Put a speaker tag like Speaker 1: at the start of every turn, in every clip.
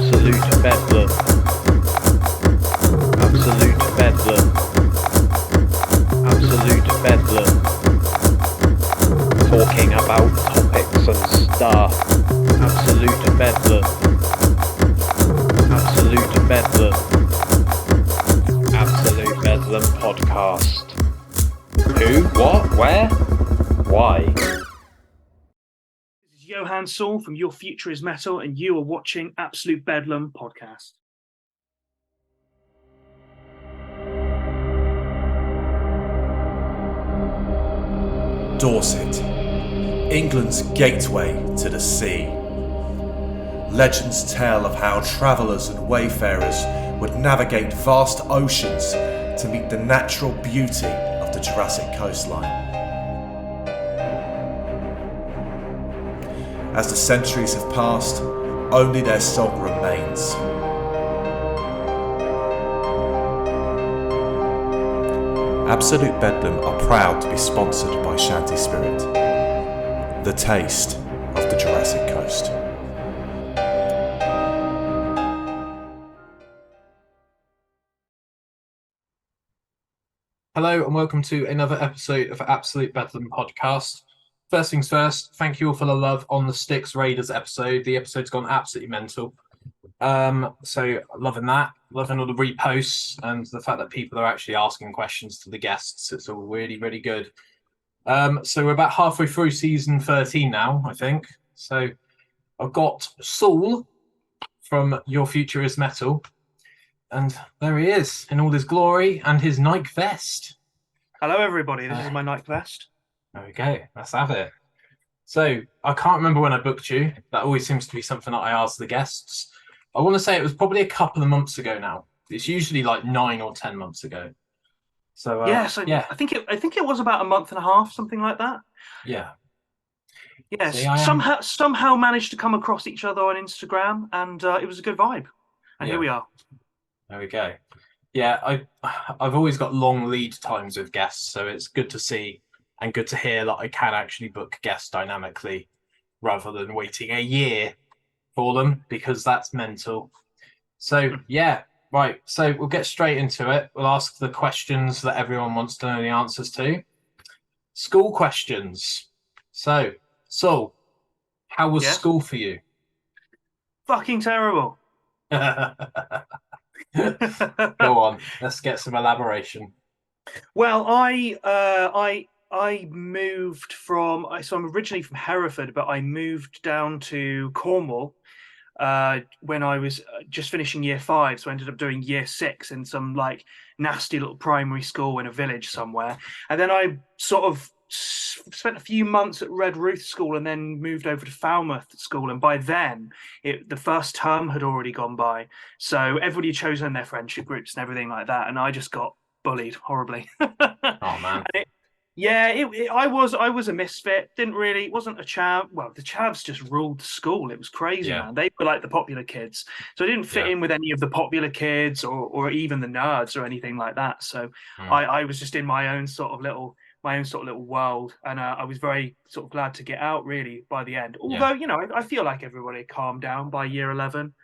Speaker 1: Absolute bedlam. Absolute bedlam. Absolute bedlam. Talking about topics and stuff. Absolute bedlam. Absolute bedlam. Absolute bedlam podcast. Who? What? Where? Why?
Speaker 2: This is Johan Saul from Your Future is Metal, and you are watching Absolute Bedlam podcast.
Speaker 3: Dorset, England's gateway to the sea. Legends tell of how travellers and wayfarers would navigate vast oceans to meet the natural beauty of the Jurassic coastline. As the centuries have passed, only their song remains. Absolute Bedlam are proud to be sponsored by Shanty Spirit, the taste of the Jurassic Coast.
Speaker 4: Hello and welcome to another episode of Absolute Bedlam podcast. First things first, thank you all for the love on the Styx Raiders episode. The episode's gone absolutely mental. So loving that, loving all the reposts and the fact that people are actually asking questions to the guests. It's all really, really good. So we're about halfway through season 13 now, I think. So I've got Saul from Your Future is Metal. And there he is in all his glory and his Nike vest.
Speaker 2: Hello, everybody. This is my Nike vest.
Speaker 4: There we go. Let's have it. So I can't remember when I booked you. That always seems to be something that I ask the guests. I want to say it was probably a couple of months ago now. It's usually like 9 or 10 months ago. So
Speaker 2: I think it was about a month and a half, something like that.
Speaker 4: Yeah.
Speaker 2: Yes.
Speaker 4: See,
Speaker 2: somehow managed to come across each other on Instagram, and it was a good vibe. And here we are.
Speaker 4: There we go. Yeah, I've always got long lead times with guests, so it's good to see and good to hear that I can actually book guests dynamically rather than waiting a year for them, because that's mental. So yeah, right. So we'll get straight into it. We'll ask the questions that everyone wants to know the answers to. School questions. So, Saul, how was school for you?
Speaker 2: Fucking terrible.
Speaker 4: Go on, let's get some elaboration.
Speaker 2: Well, I moved from. So I'm originally from Hereford, but I moved down to Cornwall when I was just finishing year 5. So I ended up doing year 6 in some like nasty little primary school in a village somewhere, and then I sort of spent a few months at Red Ruth School and then moved over to Falmouth School, and by then the first term had already gone by, so everybody had chosen their friendship groups and everything like that, and I just got bullied horribly.
Speaker 4: Oh man.
Speaker 2: I was a misfit. It wasn't a chav. Well, the chavs just ruled the school. It was crazy, man. They were like the popular kids, so I didn't fit in with any of the popular kids or even the nerds or anything like that. So I was just in my own sort of little world, and I was very sort of glad to get out really by the end. Although I feel like everybody calmed down by year 11,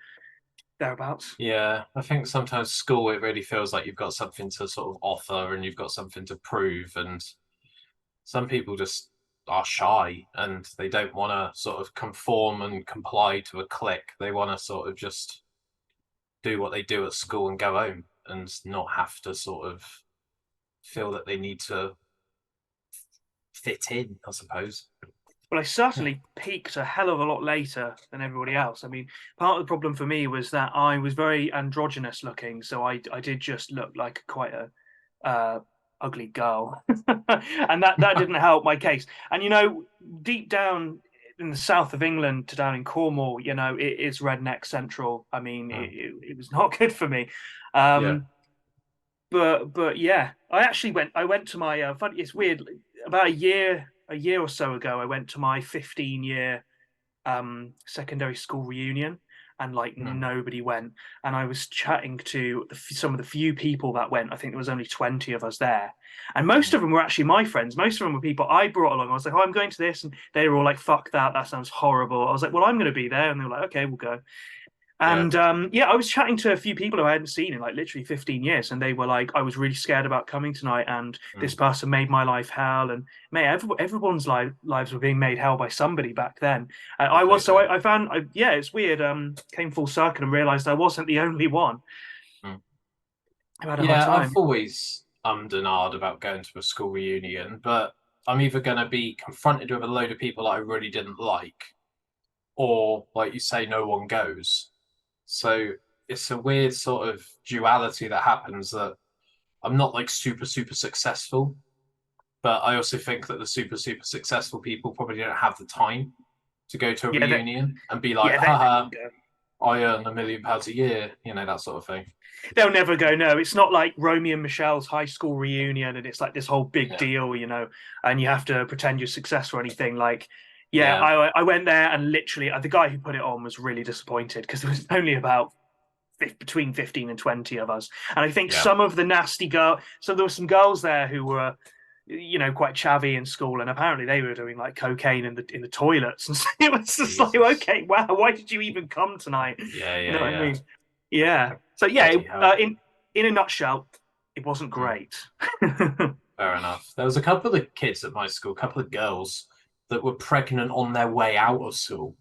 Speaker 2: thereabouts.
Speaker 4: Yeah, I think sometimes school, it really feels like you've got something to sort of offer and you've got something to prove, and some people just are shy and they don't want to sort of conform and comply to a clique. They want to sort of just do what they do at school and go home and not have to sort of feel that they need to fit in, I suppose.
Speaker 2: Well, I certainly peaked a hell of a lot later than everybody else. I mean, part of the problem for me was that I was very androgynous looking, so I did just look like quite a ugly girl, and that didn't help my case. And deep down in the south of England to down in Cornwall, it is redneck central. I mean, it was not good for me. But yeah, I went to my funny. It's weird. About a year or so ago, I went to my 15-year secondary school reunion, and nobody went. And I was chatting to some of the few people that went. I think there was only 20 of us there, and most of them were actually my friends. Most of them were people I brought along. I was like, "Oh, I'm going to this," and they were all like, "Fuck that! That sounds horrible." I was like, "Well, I'm going to be there," and they were like, "Okay, we'll go." And I was chatting to a few people who I hadn't seen in like literally 15 years, and they were like, "I was really scared about coming tonight, and this person made my life hell." And everyone's lives were being made hell by somebody back then. And I was, so I found, it's weird. Came full circle and realized I wasn't the only one who had a hard time.
Speaker 4: I've always ummed and ahed about going to a school reunion, but I'm either going to be confronted with a load of people that I really didn't like, or like you say, no one goes. So it's a weird sort of duality that happens, that I'm not like super successful, but I also think that the super successful people probably don't have the time to go to a reunion and be like, haha, I earn £1 million a year, that sort of thing.
Speaker 2: They'll never go. No, it's not like Romeo and Michelle's high school reunion, and it's like this whole big deal, and you have to pretend you're successful or anything. Like, I went there, and literally the guy who put it on was really disappointed because there was only about between 15 and 20 of us, and I think some of the nasty girl. So there were some girls there who were, quite chavvy in school, and apparently they were doing like cocaine in the toilets, and so it was just like, okay, wow, why did you even come tonight? You know what I mean? Yeah. So in a nutshell, it wasn't great.
Speaker 4: Fair enough. There was a couple of kids at my school, a couple of girls that were pregnant on their way out of school,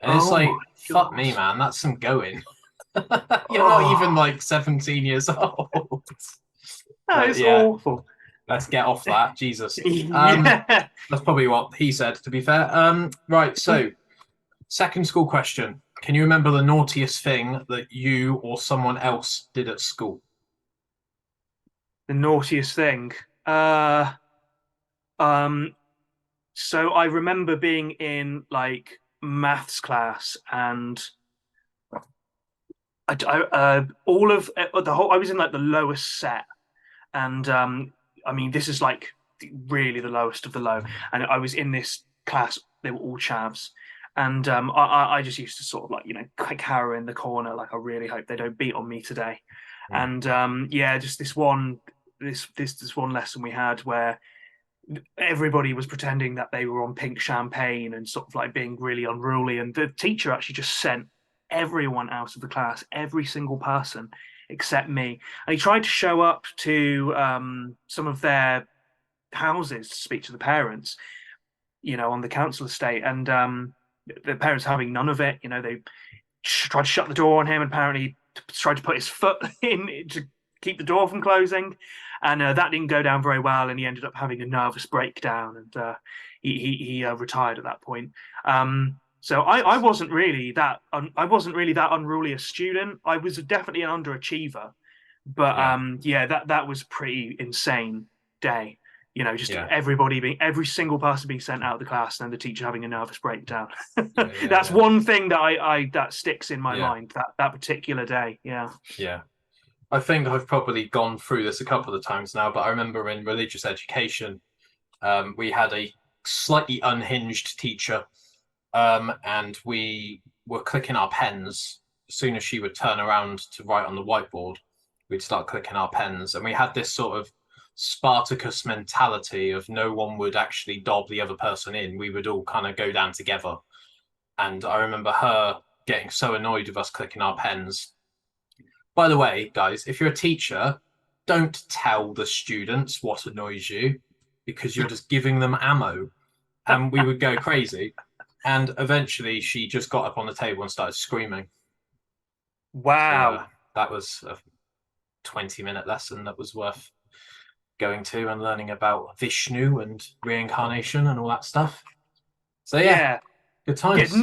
Speaker 4: and it's like, fuck me, man, that's some going. You're not even like 17 years old.
Speaker 2: That is awful.
Speaker 4: Let's get off that. Jesus. That's probably what he said, to be fair. Right, so second school question. Can you remember the naughtiest thing that you or someone else did at school?
Speaker 2: The naughtiest thing? So I remember being in like maths class, and I was in like the lowest set, and I mean, this is like really the lowest of the low, and I was in this class. They were all chavs, and I just used to sort of like cower in the corner, like I really hope they don't beat on me today. And just this one lesson we had where everybody was pretending that they were on pink champagne and sort of like being really unruly, and the teacher actually just sent everyone out of the class, every single person except me, and he tried to show up to some of their houses to speak to the parents, on the council estate, and the parents having none of it. They tried to shut the door on him, and apparently tried to put his foot in to keep the door from closing, and that didn't go down very well, and he ended up having a nervous breakdown, and he retired at that point. So I wasn't really that unruly a student. I was definitely an underachiever, but that was a pretty insane day. Every single person being sent out of the class, and then the teacher having a nervous breakdown. That's one thing that that sticks in my mind. That particular day. Yeah.
Speaker 4: I think I've probably gone through this a couple of times now, but I remember in religious education, we had a slightly unhinged teacher. And we were clicking our pens. As soon as she would turn around to write on the whiteboard, we'd start clicking our pens. And we had this sort of Spartacus mentality of no one would actually dob the other person in. We would all kind of go down together. And I remember her getting so annoyed with us clicking our pens. By the way, guys, if you're a teacher, don't tell the students what annoys you, because you're just giving them ammo. And we would go crazy. And eventually she just got up on the table and started screaming.
Speaker 2: Wow.
Speaker 4: So, that was a 20-minute lesson that was worth going to and learning about Vishnu and reincarnation and all that stuff. So good times.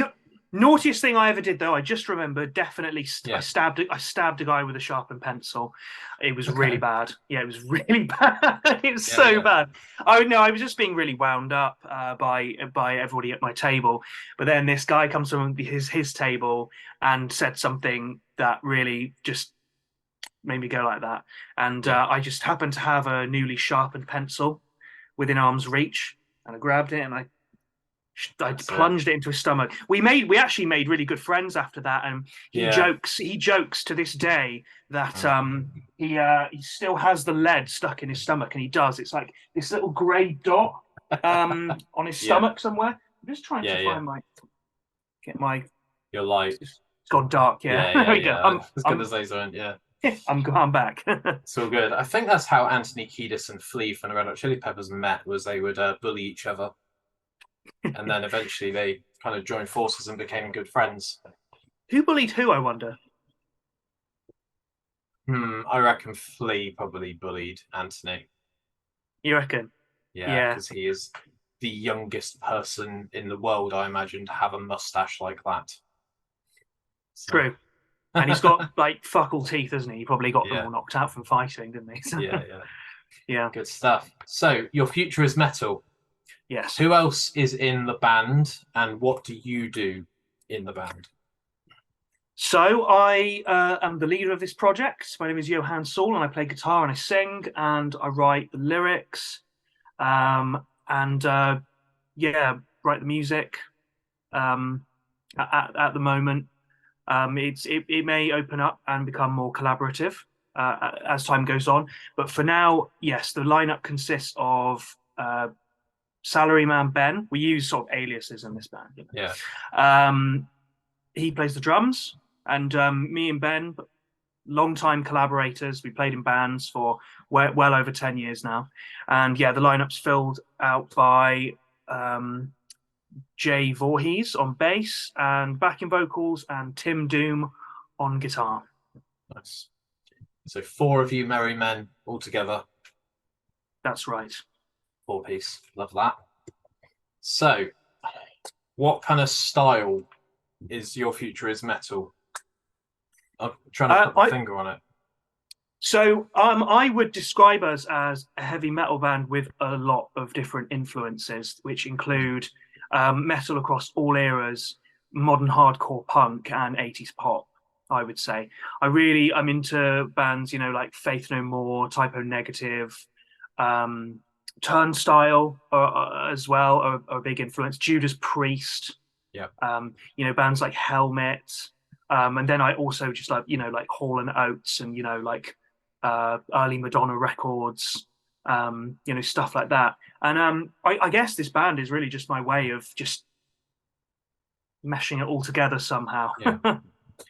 Speaker 2: Naughtiest thing I ever did, though, I just remember definitely I stabbed a guy with a sharpened pencil. It was really bad. Yeah, it was really bad. It was so bad. Oh no, I was just being really wound up by everybody at my table. But then this guy comes from his table and said something that really just made me go like that. And I just happened to have a newly sharpened pencil within arm's reach, and I grabbed it and I plunged it into his stomach. We actually made really good friends after that, and he jokes to this day that he still has the lead stuck in his stomach, and he does. It's like this little grey dot on his stomach somewhere. I'm just trying to find your
Speaker 4: light.
Speaker 2: It's gone dark. Yeah.
Speaker 4: Yeah,
Speaker 2: There we go.
Speaker 4: I was going to say something, yeah.
Speaker 2: I'm back.
Speaker 4: It's all good. I think that's how Anthony Kiedis and Flea from the Red Hot Chili Peppers met, was they would bully each other. And then eventually they kind of joined forces and became good friends.
Speaker 2: Who bullied who, I wonder?
Speaker 4: I reckon Flea probably bullied Anthony.
Speaker 2: You reckon?
Speaker 4: Yeah, because he is the youngest person in the world, I imagine, to have a mustache like that. So.
Speaker 2: True. And he's got like fuck all teeth, hasn't he? He probably got them
Speaker 4: Yeah.
Speaker 2: all knocked out from fighting, didn't he? Yeah.
Speaker 4: Good stuff. So your future is metal.
Speaker 2: Yes.
Speaker 4: Who else is in the band, and what do you do in the band?
Speaker 2: So I am the leader of this project. My name is Johan Saul, and I play guitar and I sing and I write the lyrics, and write the music. At the moment, it may open up and become more collaborative as time goes on. But for now, yes, the lineup consists of Salaryman Ben. We use sort of aliases in this band. You know?
Speaker 4: Yeah.
Speaker 2: He plays the drums, and me and Ben, long-time collaborators. We played in bands for well over 10 years now. And yeah, the lineup's filled out by Jay Voorhees on bass and backing vocals, and Tim Doom on guitar.
Speaker 4: Nice. So 4 of you merry men all together.
Speaker 2: That's right.
Speaker 4: 4-piece. Love that. So, what kind of style is your future is metal? I'm trying to put my finger on it.
Speaker 2: So I would describe us as a heavy metal band with a lot of different influences, which include metal across all eras, modern hardcore punk, and 80s pop, I would say. I'm into bands, like Faith No More, Typo Negative, Turnstile as well are a big influence. Judas Priest, bands like Helmet, and then I also just like Hall and Oates and early Madonna records, stuff like that. And I guess this band is really just my way of just meshing it all together somehow.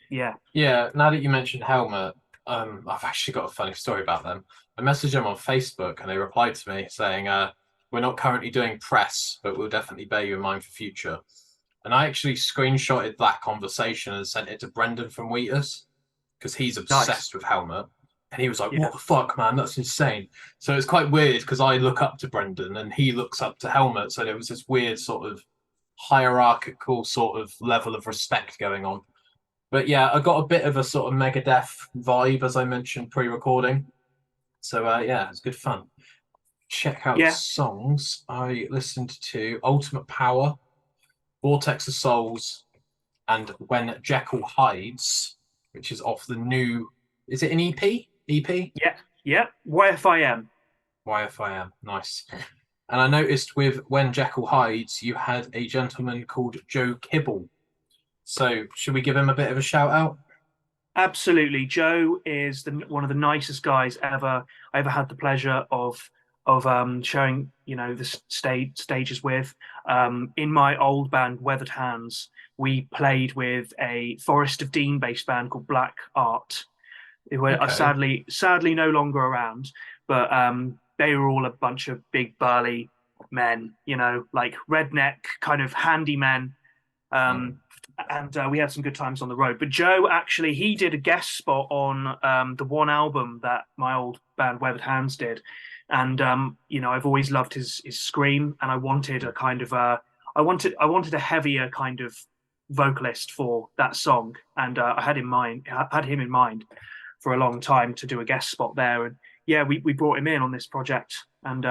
Speaker 4: Yeah. Now that you mentioned Helmet, I've actually got a funny story about them. I messaged them on Facebook and they replied to me saying, we're not currently doing press, but we'll definitely bear you in mind for future. And I actually screenshotted that conversation and sent it to Brendan from Wheatus, because he's obsessed with Helmet. And he was like, what the fuck, man? That's insane. So it's quite weird because I look up to Brendan and he looks up to Helmet. So there was this weird sort of hierarchical sort of level of respect going on. But yeah, I got a bit of a sort of Megadeth vibe, as I mentioned pre-recording. So it's good fun. Check out the songs. I listened to Ultimate Power, Vortex of Souls, and When Jekyll Hides, which is off the new... Is it an EP? EP?
Speaker 2: Yeah. YFIM.
Speaker 4: YFIM. Nice. And I noticed with When Jekyll Hides, you had a gentleman called Joe Kibble. So should we give him a bit of a shout out?
Speaker 2: Absolutely. Joe is one of the nicest guys I ever had the pleasure of showing the stages with. In my old band Weathered Hands, we played with a Forest of Dean based band called Black Art. They were sadly no longer around, but they were all a bunch of big burly men, like redneck kind of handymen. And we had some good times on the road. But Joe, actually, he did a guest spot on the one album that my old band Weathered Hands did. And I've always loved his scream, and I wanted I wanted a heavier kind of vocalist for that song, and I had him in mind for a long time to do a guest spot there. And we brought him in on this project, and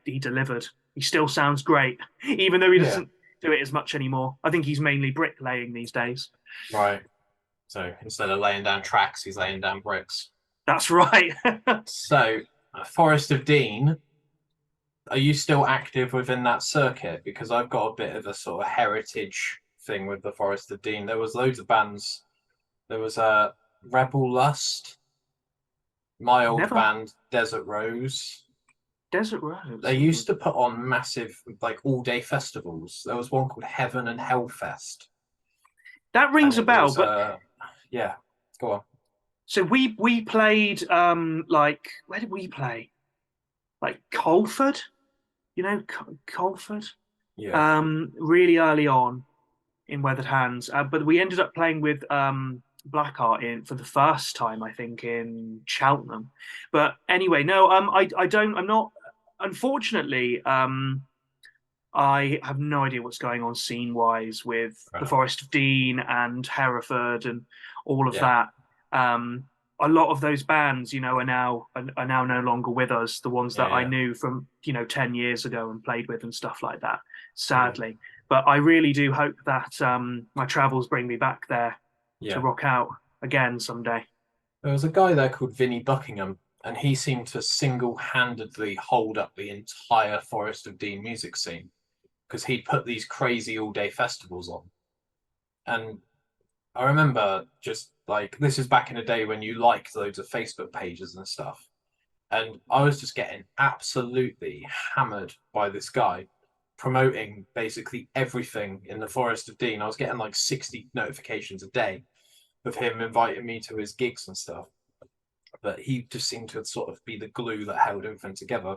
Speaker 2: he delivered. He still sounds great, even though he doesn't do it as much anymore. I think he's mainly bricklaying these days.
Speaker 4: Right. So instead of laying down tracks, he's laying down bricks.
Speaker 2: That's right.
Speaker 4: So, Forest of Dean, are you still active within that circuit? Because I've got a bit of a sort of heritage thing with the Forest of Dean. There was loads of bands. There was Rebel Lust, my old band Desert Rose.
Speaker 2: Desert Rose.
Speaker 4: They used to put on massive, like, all-day festivals. There was one called Heaven and Hell Fest.
Speaker 2: That rings a bell, but
Speaker 4: yeah, go on.
Speaker 2: So we played like, where did we play? Like Colford, Colford.
Speaker 4: Yeah,
Speaker 2: Really early on in Weathered Hands, but we ended up playing with Blackheart in for the first time, I think, in Cheltenham. But anyway, no, I don't. I'm not. Unfortunately, I have no idea what's going on scene wise with the Forest of Dean and Hereford and all of
Speaker 4: yeah,
Speaker 2: that. Um, a lot of those bands, are now no longer with us. The ones that I
Speaker 4: yeah,
Speaker 2: knew from 10 years ago and played with and stuff like that.
Speaker 4: yeah,
Speaker 2: Sadly, but I really do hope that my travels bring me back there to
Speaker 4: yeah.
Speaker 2: rock out again someday.
Speaker 4: There was a guy there called Vinnie Buckingham, and he seemed to single-handedly hold up the entire Forest of Dean music scene because he'd put these crazy all-day festivals on. And I remember just like this is back in the day when you liked loads of Facebook pages and stuff. And I was just getting absolutely hammered by this guy promoting basically everything in the Forest of Dean. I was getting like 60 notifications a day of him inviting me to his gigs and stuff. But he just seemed to sort of be the glue that held everything together.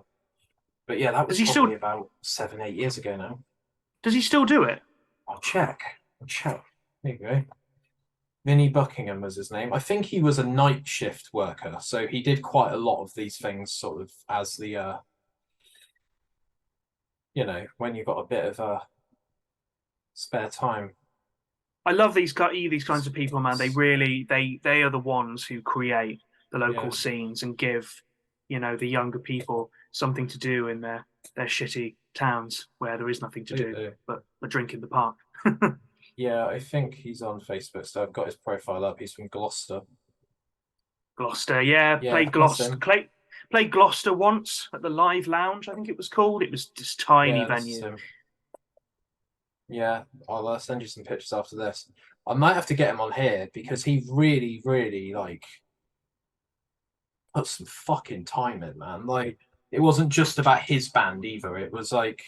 Speaker 4: But yeah, that was
Speaker 2: Does he still
Speaker 4: probably about 7, 8 years ago now.
Speaker 2: does he still do it?
Speaker 4: I'll check. I'll check. There you go. Vinnie Buckingham was his name. I think he was a night shift worker, so he did quite a lot of these things sort of as the when you've got a bit of spare time.
Speaker 2: I love these kinds of people, man. They really they are the ones who create the local
Speaker 4: Yeah.
Speaker 2: scenes and give the younger people something to do in their shitty towns where there is nothing to do but drink in the park.
Speaker 4: Yeah, I think he's on Facebook, so I've got his profile up. He's from Gloucester.
Speaker 2: Gloucester, yeah,
Speaker 4: Yeah,
Speaker 2: played
Speaker 4: that's
Speaker 2: Gloucester.
Speaker 4: him.
Speaker 2: Played Gloucester once at the Live Lounge, I think it was called. It was this tiny
Speaker 4: Yeah, this is
Speaker 2: venue.
Speaker 4: him. Yeah, I'll send you some pictures after this. I might have to get him on here because he really, really like put some fucking time in, man. Like it wasn't just about his band either. It was like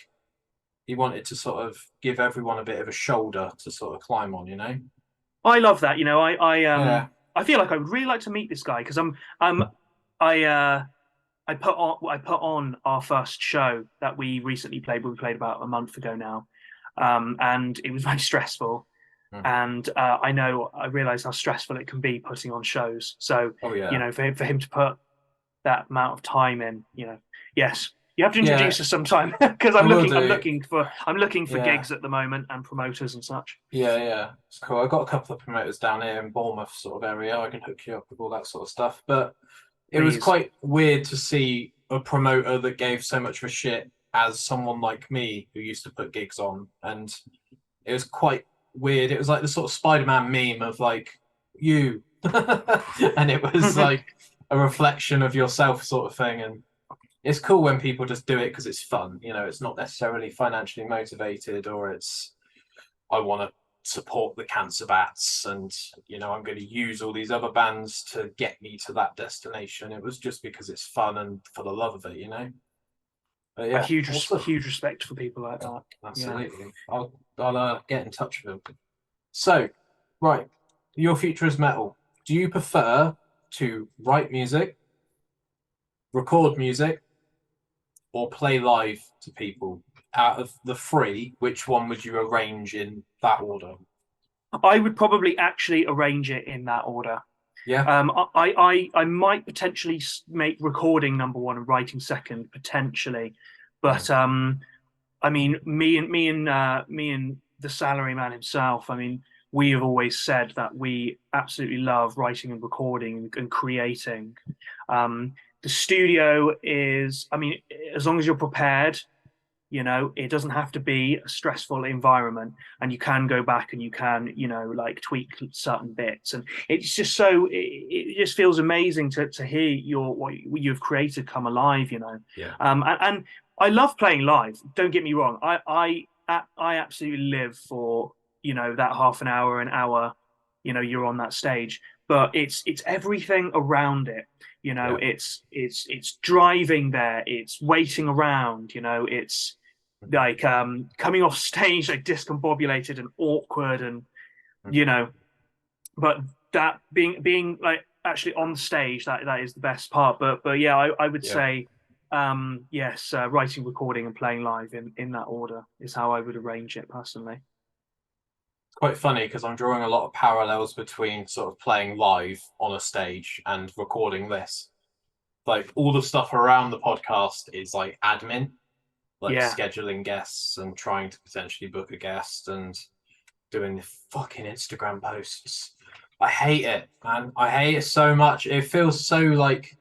Speaker 4: he wanted to sort of give everyone a bit of a shoulder to sort of climb on, you know?
Speaker 2: I love that.
Speaker 4: Yeah,
Speaker 2: I feel like I would really like to meet this guy because I I put on our first show that we recently played. We played about a month ago now, and it was very stressful.
Speaker 4: Mm.
Speaker 2: And I realize how stressful it can be putting on shows. So
Speaker 4: Oh yeah.
Speaker 2: for him to put that amount of time in, yes, you have to
Speaker 4: Yeah,
Speaker 2: introduce us sometime because
Speaker 4: I will
Speaker 2: I'm
Speaker 4: do.
Speaker 2: looking for
Speaker 4: Yeah.
Speaker 2: gigs at the moment and promoters and such.
Speaker 4: Yeah. It's cool. I've got a couple of promoters down here in Bournemouth sort of area. I can hook you up with all that sort of stuff. But it was
Speaker 2: Please.
Speaker 4: quite weird to see a promoter that gave so much of a shit as someone like me who used to put gigs on. And it was quite weird. It was like the sort of Spider-Man meme of like, you. And it was like a reflection of yourself sort of thing. And it's cool when people just do it because it's fun. It's not necessarily financially motivated or it's I want to support the cancer bats and I'm going to use all these other bands to get me to that destination. It was just because it's fun and for the love of it. But
Speaker 2: A
Speaker 4: yeah, awesome.
Speaker 2: huge respect for people like that.
Speaker 4: Absolutely. Yeah. I'll get in touch with them. So, right, your future is metal. Do you prefer to write music, record music, or play live to people? Out of the three, which one would you arrange in that order?
Speaker 2: I would probably actually arrange it in that order.
Speaker 4: Yeah.
Speaker 2: I might potentially make recording number one and writing second potentially, but I mean me and the salaryman himself. I mean, we have always said that we absolutely love writing and recording and creating. The studio is, I mean, as long as you're prepared, it doesn't have to be a stressful environment, and you can go back and you can like tweak certain bits, and it's just it just feels amazing to hear what you've created come alive.
Speaker 4: Yeah.
Speaker 2: And I love playing live, don't get me wrong. I absolutely live for that half an hour you're on that stage, but it's everything around it.
Speaker 4: Yeah.
Speaker 2: It's driving there, it's waiting around, it's like coming off stage like discombobulated and awkward and but that being like actually on stage, that is the best part. But yeah, I would say yes, writing, recording, and playing live in that order is how I would arrange it personally.
Speaker 4: Quite funny because I'm drawing a lot of parallels between sort of playing live on a stage and recording this. Like all the stuff around the podcast is like admin, like
Speaker 2: Yeah.
Speaker 4: scheduling guests and trying to potentially book a guest and doing the fucking Instagram posts. I hate it, man. I hate it so much. It feels so like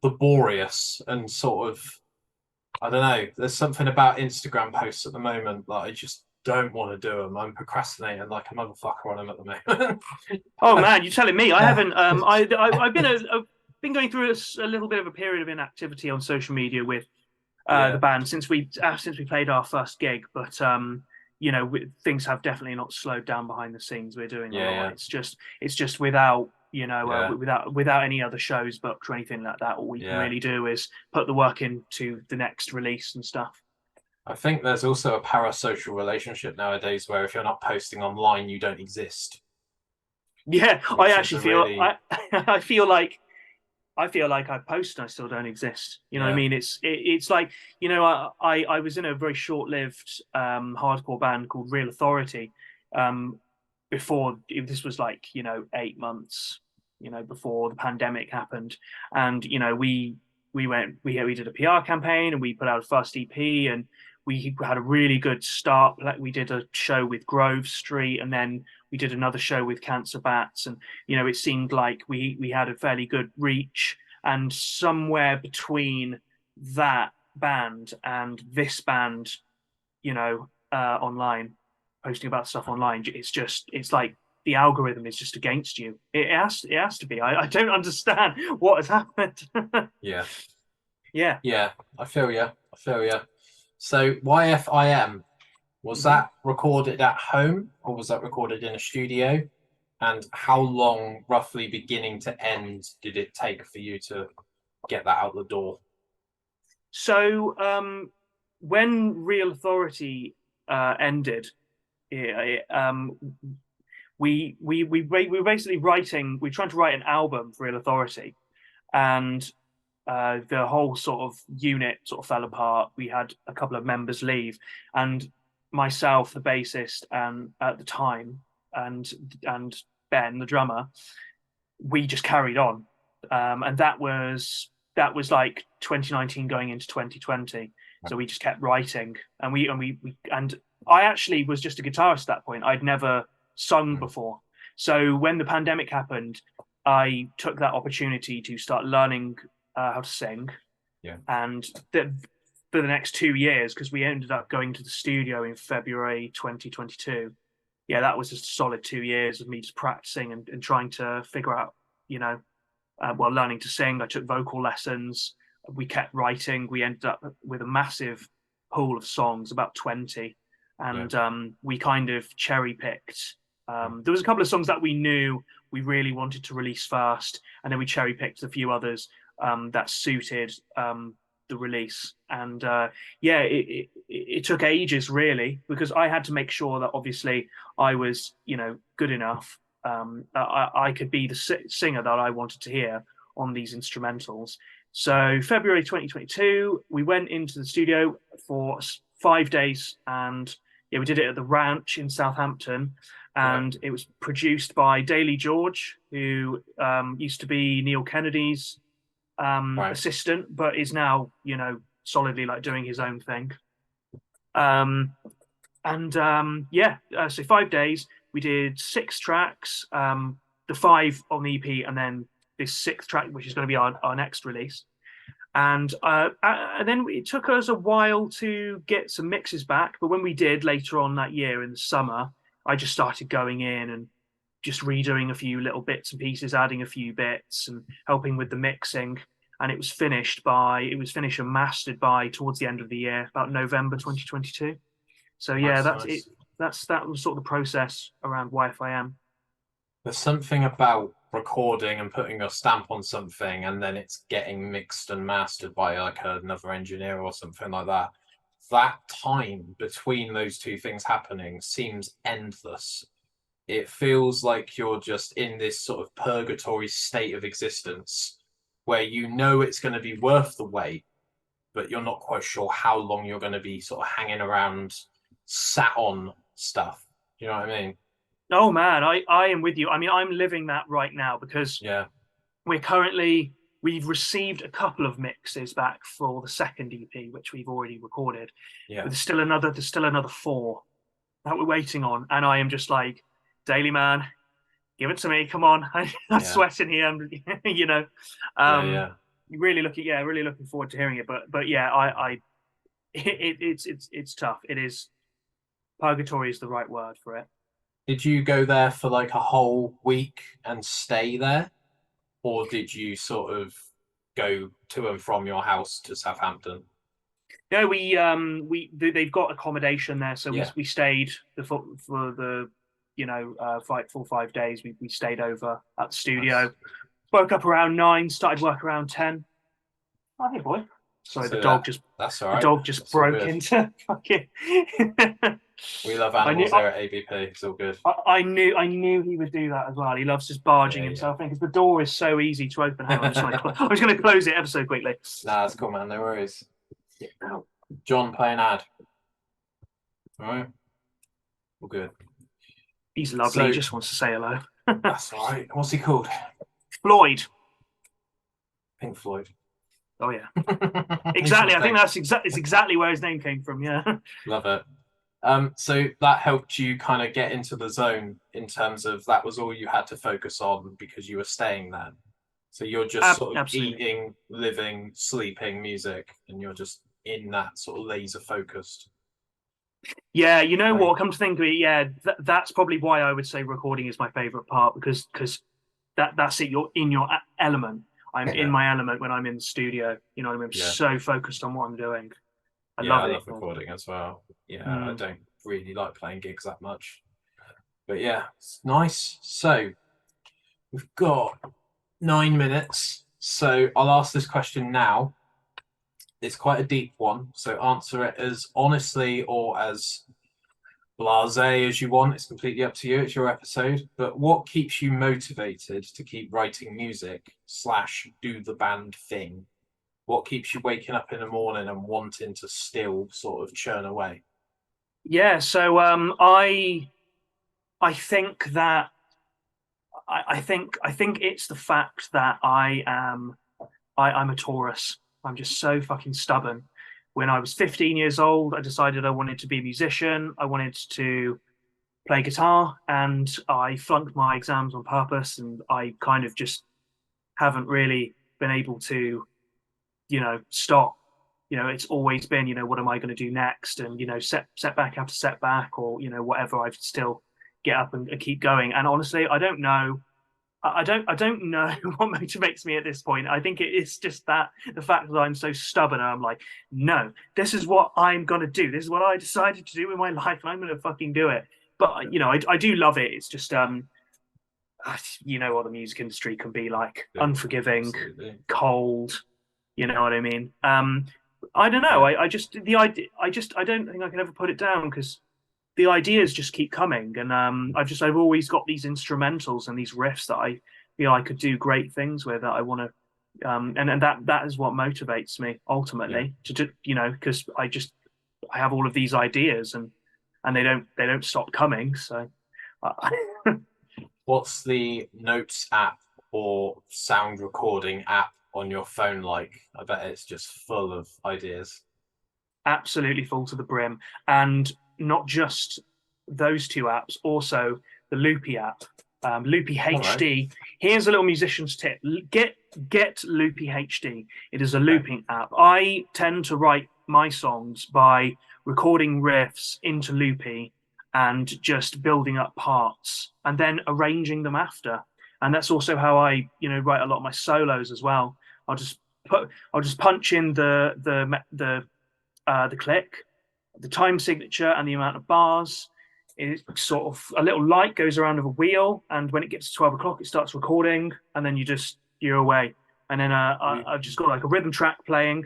Speaker 4: laborious and sort of, I don't know. There's something about Instagram posts at the moment that I just don't want to do them. I'm procrastinating like a motherfucker on them at the moment.
Speaker 2: Oh man, you're telling me. I haven't. I've been going through a little bit of a period of inactivity on social media with the band since we played our first gig. But you know, things have definitely not slowed down behind the scenes. We're doing a lot.
Speaker 4: Yeah.
Speaker 2: It's just without, you know,
Speaker 4: Yeah.
Speaker 2: without any other shows booked or anything like that. All we can really do is put the work into the next release and stuff.
Speaker 4: I think there's also a parasocial relationship nowadays where if you're not posting online, you don't exist.
Speaker 2: Yeah,
Speaker 4: Which
Speaker 2: I
Speaker 4: is
Speaker 2: actually
Speaker 4: a
Speaker 2: feel
Speaker 4: really-
Speaker 2: I feel like I post and I still don't exist. You know what I
Speaker 4: Yeah.
Speaker 2: mean? It's like, you know, I was in a very short-lived hardcore band called Real Authority before. This was like, you know, 8 months, you know, before the pandemic happened. And you know, we did a PR campaign and we put out a first EP, and we had a really good start. Like we did a show with Grove Street, and then we did another show with Cancer Bats, and you know, it seemed like we had a fairly good reach. And somewhere between that band and this band, you know, online, posting about stuff online, it's like the algorithm is just against you. It has to be. I don't understand what has happened.
Speaker 4: Yeah.
Speaker 2: Yeah.
Speaker 4: Yeah. I feel you. So YFIM, was that recorded at home or was that recorded in a studio? And how long, roughly beginning to end, did it take for you to get that out the door?
Speaker 2: So when Real Authority ended, we were basically writing. We were trying to write an album for Real Authority, and the whole sort of unit sort of fell apart. We had a couple of members leave, and myself, the bassist, and at the time, and Ben, the drummer, we just carried on, and that was like 2019 going into 2020. So we just kept writing, and I actually was just a guitarist at that point. I'd never sung before. So when the pandemic happened, I took that opportunity to start learning how to sing.
Speaker 4: Yeah.
Speaker 2: And for the next 2 years, because we ended up going to the studio in February 2022. Yeah, that was just a solid 2 years of me just practicing and trying to figure out, you know, learning to sing. I took vocal lessons. We kept writing. We ended up with a massive pool of songs, about 20. And we kind of cherry picked. There was a couple of songs that we knew we really wanted to release first, and then we cherry picked a few others that suited the release. And it took ages really, because I had to make sure that obviously I was, you know, good enough. I could be the singer that I wanted to hear on these instrumentals. So February 2022, we went into the studio for 5 days, and we did it at the Ranch in Southampton. And it was produced by Daly George, who used to be Neil Kennedy's assistant, but is now, you know, solidly like doing his own thing. So 5 days, we did 6 tracks, the 5 on the EP, and then this 6th track, which is going to be our next release. And then it took us a while to get some mixes back, but when we did later on that year in the summer, I just started going in and just redoing a few little bits and pieces, adding a few bits and helping with the mixing. And it was finished and mastered by towards the end of the year, about November 2022. So yeah, that's
Speaker 4: nice.
Speaker 2: it. That was sort of the process around YFIM.
Speaker 4: There's something about recording and putting your stamp on something and then it's getting mixed and mastered by like another engineer or something like that. That time between those two things happening seems endless. it feels like you're just in this sort of purgatory state of existence where you know it's going to be worth the wait, but you're not quite sure how long you're going to be sort of hanging around, sat on stuff. You know what I mean?
Speaker 2: Oh man, I am with you. I mean, I'm living that right now because
Speaker 4: Yeah.
Speaker 2: we've received a couple of mixes back for the second EP, which we've already recorded.
Speaker 4: Yeah.
Speaker 2: But there's still another 4 that we're waiting on, and I am just like, Daily Man, give it to me, come on. I'm sweating here, you know. Really looking forward to hearing it. But yeah, it's tough. It is. Purgatory is the right word for it.
Speaker 4: Did you go there for like a whole week and stay there? Or did you sort of go to and from your house to Southampton?
Speaker 2: No, they've got accommodation there, so we stayed for the full 5 days. We stayed over at the studio.
Speaker 4: Nice.
Speaker 2: Woke up around 9, started work around 10. Oh, hey boy. Sorry,
Speaker 4: So
Speaker 2: the dog just
Speaker 4: that's all right.
Speaker 2: The dog just
Speaker 4: That's all
Speaker 2: broke
Speaker 4: good.
Speaker 2: into fucking.
Speaker 4: We love animals there at ABP. It's all good.
Speaker 2: I knew he would do that as well. He loves just barging himself in because the door is so easy to open. Hang on, I'm just going to close it ever so quickly.
Speaker 4: Nah, that's cool, man. No worries. John, play an ad. All right. All good.
Speaker 2: He's lovely. He just wants to say hello.
Speaker 4: That's all right. What's he called?
Speaker 2: Floyd.
Speaker 4: Pink Floyd.
Speaker 2: Oh yeah. Exactly. I think it's exactly where his name came from. Yeah.
Speaker 4: Love it. So that helped you kind of get into the zone in terms of that was all you had to focus on because you were staying there. So you're just sort of
Speaker 2: absolutely.
Speaker 4: eating, living, sleeping music, and you're just in that sort of laser focused.
Speaker 2: Yeah, you know what? Come to think of it, yeah, that's probably why I would say recording is my favorite part because that's it. You're in your element. I'm in my element when I'm in the studio. You know, I'm so focused on what I'm doing. I love
Speaker 4: recording as well. Yeah, I don't really like playing gigs that much, but yeah, it's nice. So we've got 9 minutes. So I'll ask this question now. It's quite a deep one, so answer it as honestly or as blasé as you want. It's completely up to you. It's your episode. But what keeps you motivated to keep writing music / do the band thing? What keeps you waking up in the morning and wanting to still sort of churn away?
Speaker 2: Yeah, so I think that I think it's the fact that I'm a Taurus. I'm just so fucking stubborn. When I was 15 years old, I decided I wanted to be a musician. I wanted to play guitar, and I flunked my exams on purpose. And I kind of just haven't really been able to, stop. It's always been, what am I going to do next? And setback after setback, or whatever. I still get up and keep going. And honestly, I don't know. I don't know what motivates me at this point. I think it is just that the fact that I'm so stubborn. And I'm like, no, this is what I'm gonna do. This is what I decided to do in my life, and I'm gonna fucking do it. But I do love it. It's just you know what the music industry can be like, unforgiving,
Speaker 4: Absolutely.
Speaker 2: cold. You know what I mean? I don't know. I just the idea. I don't think I can ever put it down because the ideas just keep coming, and I've always got these instrumentals and these riffs that I feel I could do great things with, that I want to and that is what motivates me ultimately to because I have all of these ideas, and they don't stop coming. So
Speaker 4: what's the notes app or sound recording app on your phone like? I bet it's just full of ideas.
Speaker 2: Absolutely full to the brim. And not just those 2 apps, also the Loopy app, Loopy HD. Right. Here's a little musician's tip: get Loopy HD. It is a looping app. I tend to write my songs by recording riffs into Loopy and just building up parts and then arranging them after. And that's also how I write a lot of my solos as well. I'll just punch in the click, the time signature, and the amount of bars. It's sort of a little light goes around with a wheel, and when it gets to 12 o'clock, it starts recording, and then you're away. And then I've just got like a rhythm track playing,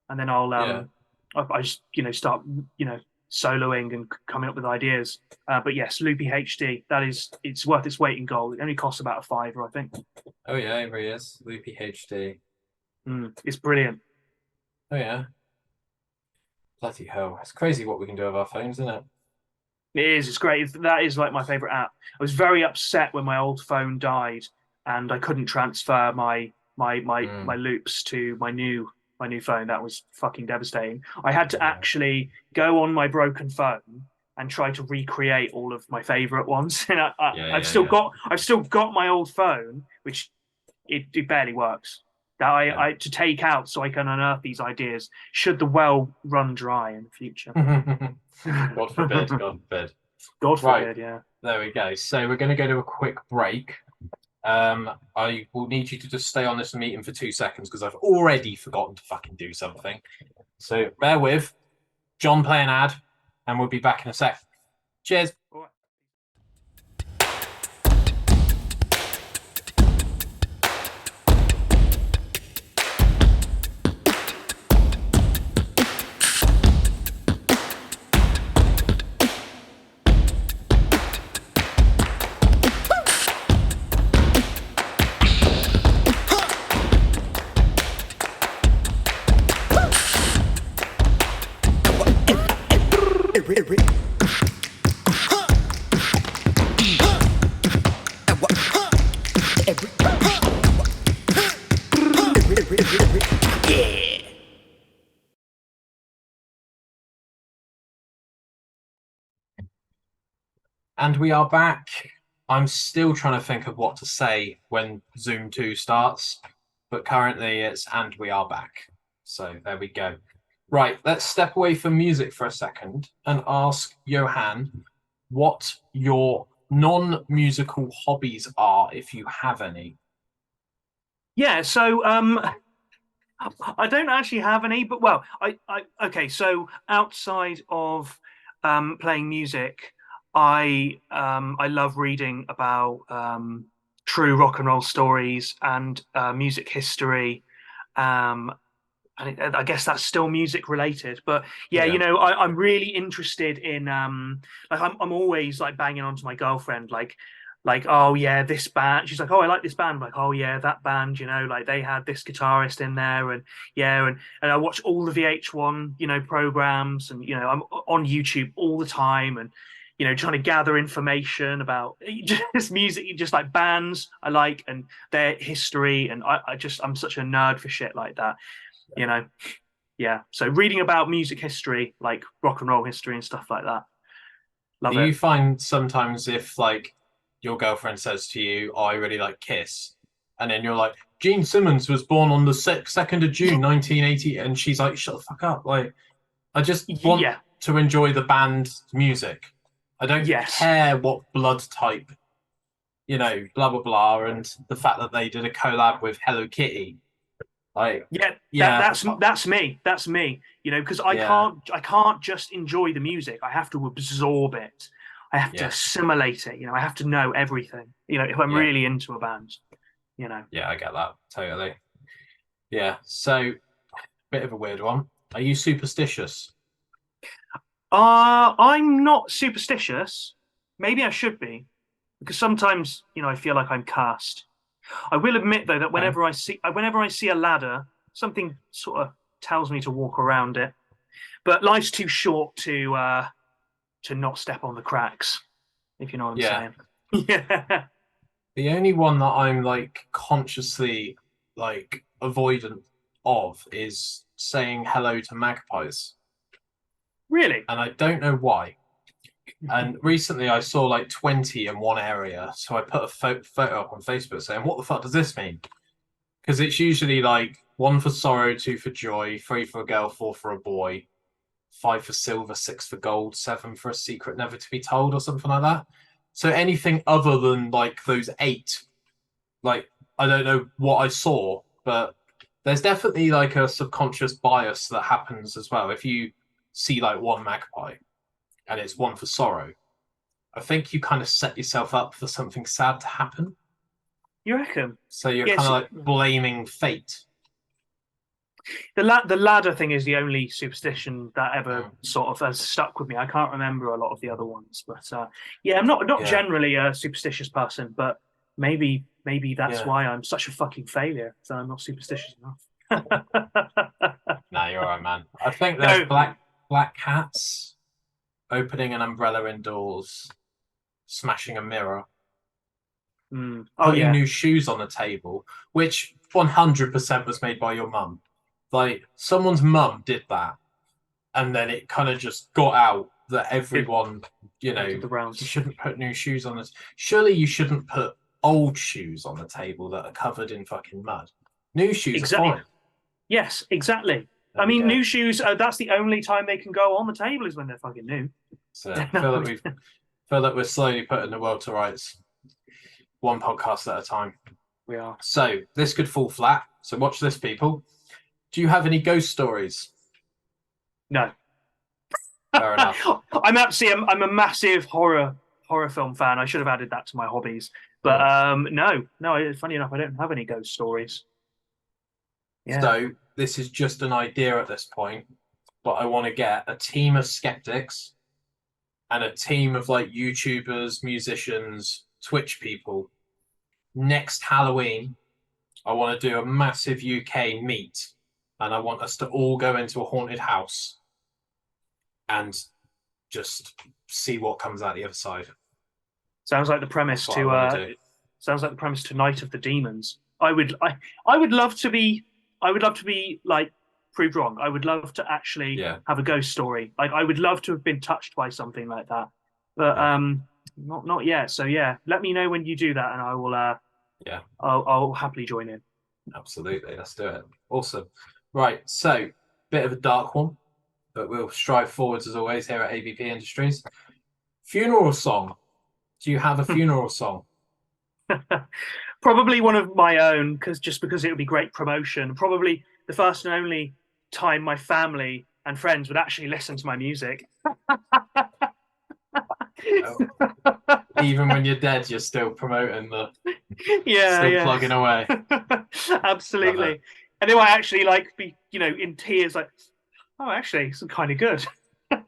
Speaker 2: and then I just start soloing and coming up with ideas. But yes, Loopy HD, it's worth its weight in gold. It only costs about £5, I think.
Speaker 4: Oh yeah, it really is. Loopy HD.
Speaker 2: It's brilliant.
Speaker 4: Oh yeah. Bloody hell. It's crazy what we can do with our phones, isn't it?
Speaker 2: It is. It's great. That is like my favorite app. I was very upset when my old phone died and I couldn't transfer my loops to my new phone. That was fucking devastating. I had to actually go on my broken phone and try to recreate all of my favorite ones. And I've still got my old phone, which it barely works. That I to take out so I can unearth these ideas. Should the well run dry in the future?
Speaker 4: God forbid. God forbid.
Speaker 2: God forbid. Yeah.
Speaker 4: There we go. So we're going to go to a quick break. I will need you to just stay on this meeting for 2 seconds because I've already forgotten to fucking do something. So bear with. John, play an ad, and we'll be back in a sec. Cheers. And we are back. I'm still trying to think of what to say when Zoom 2 starts, but currently it's "and we are back." So there we go. Right, let's step away from music for a second and ask Johan what your non-musical hobbies are, if you have any.
Speaker 2: Yeah, so I don't actually have any, but well, okay. So outside of playing music, I love reading about true rock and roll stories and music history. And I guess that's still music related, but yeah, you know, I'm really interested in like I'm always like banging onto my girlfriend, like oh yeah, this band. She's like, oh, I like this band. I'm like, oh yeah, that band. You know, like they had this guitarist in there, and yeah, and I watch all the VH1 programs, and I'm on YouTube all the time, and trying to gather information about just music, just like bands I like and their history, and I'm such a nerd for shit like that. Yeah, so reading about music history, like rock and roll history and stuff like that. Love
Speaker 4: Do
Speaker 2: it.
Speaker 4: you find sometimes if like your girlfriend says to you, "Oh, I really like Kiss," and then you're like, "Gene Simmons was born on the 2nd of June 1980," and she's like, "Shut the fuck up!" Like, I just want to enjoy the band's music. I don't care what blood type, blah blah blah, and the fact that they did a collab with Hello Kitty.
Speaker 2: That's me. That's me. Because I can't just enjoy the music. I have to absorb it. I have to assimilate it. I have to know everything. If I'm really into a band.
Speaker 4: Yeah, I get that totally. Yeah. So, bit of a weird one. Are you superstitious?
Speaker 2: I'm not superstitious. Maybe I should be, because sometimes I feel like I'm cursed. I will admit though that whenever I see a ladder, something sort of tells me to walk around it. But life's too short to not step on the cracks, if you know what I'm saying. Yeah.
Speaker 4: The only one that I'm like consciously like avoidant of is saying hello to magpies.
Speaker 2: Really?
Speaker 4: And I don't know why. And recently I saw like 20 in one area. So I put a photo up on Facebook saying, what the fuck does this mean? Because it's usually like 1 for sorrow, 2 for joy, 3 for a girl, 4 for a boy, 5 for silver, 6 for gold, 7 for a secret never to be told, or something like that. So anything other than like those 8, like I don't know what I saw, but there's definitely like a subconscious bias that happens as well. If you see like one magpie and it's 1 for sorrow, I think you kind of set yourself up for something sad to happen.
Speaker 2: You reckon?
Speaker 4: So you're kind of like blaming fate.
Speaker 2: The ladder thing is the only superstition that ever
Speaker 4: Mm.
Speaker 2: sort of has stuck with me. I can't remember a lot of the other ones, but yeah, I'm not
Speaker 4: Yeah.
Speaker 2: generally a superstitious person, but maybe that's
Speaker 4: Yeah.
Speaker 2: why I'm such a fucking failure. So I'm not superstitious enough.
Speaker 4: No, you're all right, man. I think there's
Speaker 2: No.
Speaker 4: black cats opening an umbrella indoors, smashing a mirror,
Speaker 2: Oh
Speaker 4: putting
Speaker 2: yeah,
Speaker 4: new shoes on the table, which 100% was made by your mum. Like someone's mum did that, and then it kind of just got out that everyone, you know,
Speaker 2: did the rounds.
Speaker 4: you shouldn't put new shoes on this. Surely you shouldn't put old shoes on the table that are covered in fucking mud. New shoes
Speaker 2: Exactly.
Speaker 4: are fine.
Speaker 2: Yes, exactly.
Speaker 4: There
Speaker 2: I
Speaker 4: we
Speaker 2: mean,
Speaker 4: go.
Speaker 2: new shoes. That's the only time they can go on the table is when they're fucking new.
Speaker 4: So I feel that we're slowly putting the world to rights, one podcast at a time.
Speaker 2: We are.
Speaker 4: So this could fall flat. So watch this, people. Do you have any ghost stories?
Speaker 2: No.
Speaker 4: Fair enough.
Speaker 2: I'm a massive horror film fan. I should have added that to my hobbies, but no. Funny enough, I don't have any ghost stories. Yeah.
Speaker 4: So this is just an idea at this point, but I want to get a team of skeptics and a team of like YouTubers, musicians, Twitch people. Next Halloween, I want to do a massive UK meet, and I want us to all go into a haunted house and just see what comes out the other side.
Speaker 2: Sounds like the premise
Speaker 4: That's what I wanna do.
Speaker 2: sounds like the premise to Night of the Demons. I would love to be like proved wrong. I would love to actually have a ghost story. Like I would love to have been touched by something like that. But not yet. So yeah, let me know when you do that and I will I'll happily join in.
Speaker 4: Absolutely, let's do it. Awesome. Right, so bit of a dark one, but we'll strive forwards as always here at ABP Industries. Funeral song. Do you have a funeral song?
Speaker 2: Probably one of my own, because it would be great promotion. Probably the first and only time my family and friends would actually listen to my music.
Speaker 4: Even when you're dead, you're still promoting the plugging away.
Speaker 2: Absolutely. And they might actually like be, in tears, like, oh, actually, it's kind of good.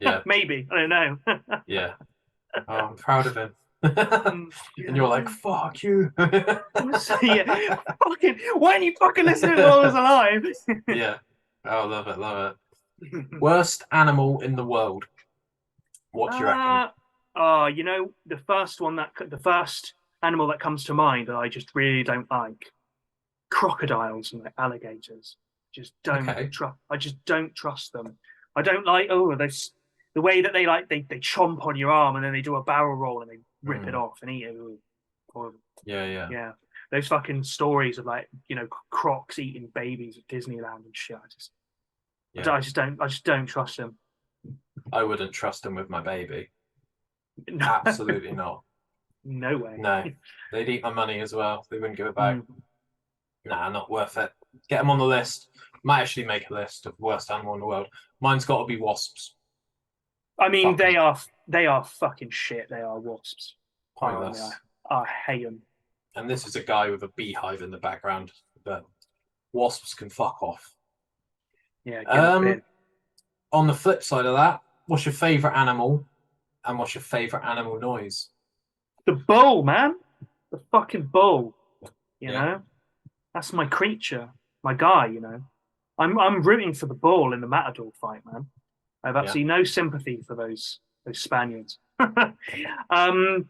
Speaker 4: Yeah.
Speaker 2: Maybe. I don't know.
Speaker 4: Yeah. Oh, I'm proud of him. And you're like, fuck you.
Speaker 2: Yeah. Fucking, why didn't you fucking listen while I was alive?
Speaker 4: Yeah. Oh, love it. Worst animal in the world. What do you reckon?
Speaker 2: The first animal that comes to mind that I just really don't like, crocodiles and alligators. I just don't trust them. I don't like the way that they chomp on your arm and then they do a barrel roll and they rip it off and eat it. Yeah. Those fucking stories of crocs eating babies at Disneyland and shit. I just don't trust them.
Speaker 4: I wouldn't trust them with my baby.
Speaker 2: No.
Speaker 4: Absolutely not.
Speaker 2: No way.
Speaker 4: No, they'd eat my money as well. They wouldn't give it back. Nah, not worth it. Get them on the list. Might actually make a list of worst animal in the world. Mine's got to be wasps.
Speaker 2: I mean, they are fucking shit. They are wasps.
Speaker 4: Pointless.
Speaker 2: I hate them.
Speaker 4: And this is a guy with a beehive in the background, but wasps can fuck off.
Speaker 2: Yeah.
Speaker 4: On the flip side of that, what's your favourite animal, and what's your favourite animal noise?
Speaker 2: The bull, man. The fucking bull. You know, that's my creature, my guy. I'm rooting for the bull in the matador fight, man. I have absolutely no sympathy for those Spaniards. And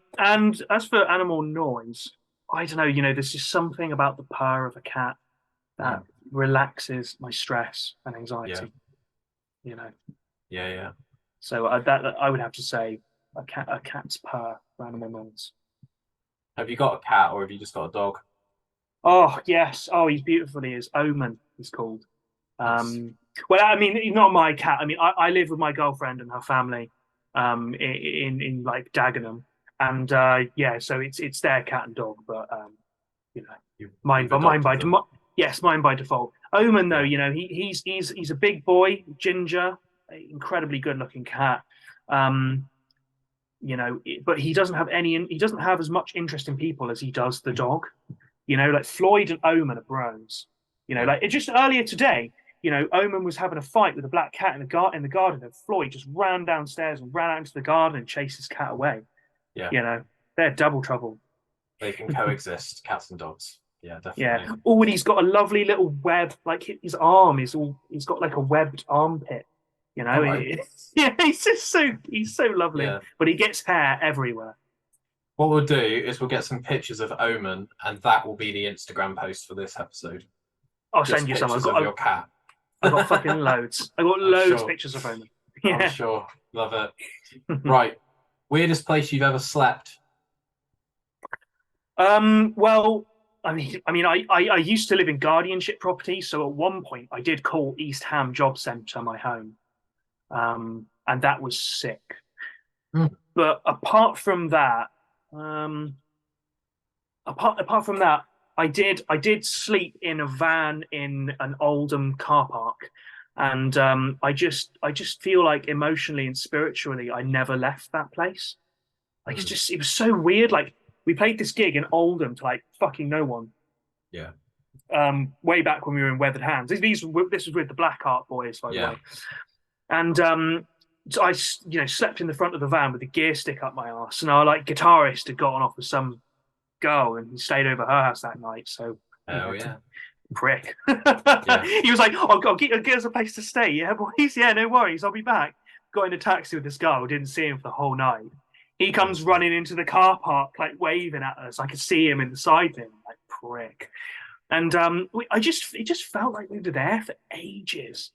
Speaker 2: as for animal noise, I don't know. There's just something about the purr of a cat that relaxes my stress and anxiety.
Speaker 4: Yeah.
Speaker 2: So I would have to say a cat's purr for animal noise.
Speaker 4: Have you got a cat or have you just got a dog?
Speaker 2: Oh yes. Oh, he's beautiful. He is. Omen is called.
Speaker 4: Yes.
Speaker 2: Well, I mean, he's not my cat. I mean, I live with my girlfriend and her family, in like Dagenham, and so it's their cat and dog, but mine by default. Omen though, he's a big boy, ginger, incredibly good looking cat. But he doesn't have as much interest in people as he does the dog. Like Floyd and Omen are bros. Like just earlier today, Omen was having a fight with a black cat in the garden, and Floyd just ran downstairs and ran out into the garden and chased his cat away.
Speaker 4: Yeah.
Speaker 2: They're double trouble.
Speaker 4: They can coexist, cats and dogs. Yeah,
Speaker 2: Yeah.
Speaker 4: definitely.
Speaker 2: Oh, and he's got a lovely little web, like his arm is all. He's got like a webbed armpit.
Speaker 4: Right.
Speaker 2: Yeah, he's so lovely.
Speaker 4: Yeah.
Speaker 2: But he gets hair everywhere.
Speaker 4: What we'll do is we'll get some pictures of Omen, and that will be the Instagram post for this episode.
Speaker 2: I'll
Speaker 4: Just
Speaker 2: send you some.
Speaker 4: pictures of your cat.
Speaker 2: I've got fucking loads. I got
Speaker 4: I'm
Speaker 2: loads of
Speaker 4: sure.
Speaker 2: pictures of Omen.
Speaker 4: I'm
Speaker 2: Yeah.
Speaker 4: sure. Love it. Right. Weirdest place you've ever slept?
Speaker 2: Well, I used to live in guardianship property, so at one point I did call East Ham Job Centre my home, and that was sick. But apart from that, I did sleep in a van in an Oldham car park, and I just feel like emotionally and spiritually I never left that place. Like it was so weird. Like we played this gig in Oldham to like fucking no one.
Speaker 4: Yeah.
Speaker 2: Way back when we were in Weathered Hands. This was with the Black Art Boys, by the way. And so I slept in the front of the van with the gear stick up my arse, and our like guitarist had gotten off with some girl and he stayed over her house that night. So prick. He was like, I'll get us a place to stay. Yeah, boys. Yeah, no worries. I'll be back. Got in a taxi with this guy. Didn't see him for the whole night. He comes running into the car park, like waving at us. I could see him in the side bin, like prick. And it just felt like we were there for ages,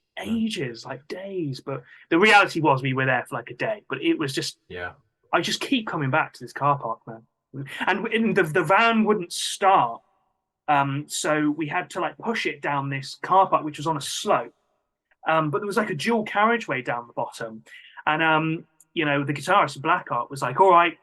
Speaker 2: like days. But the reality was we were there for like a day. But it was just, I just keep coming back to this car park, man. And the van wouldn't start. So we had to like push it down this car park, which was on a slope. But there was like a dual carriageway down the bottom. And, the guitarist of Black Art was like, all right,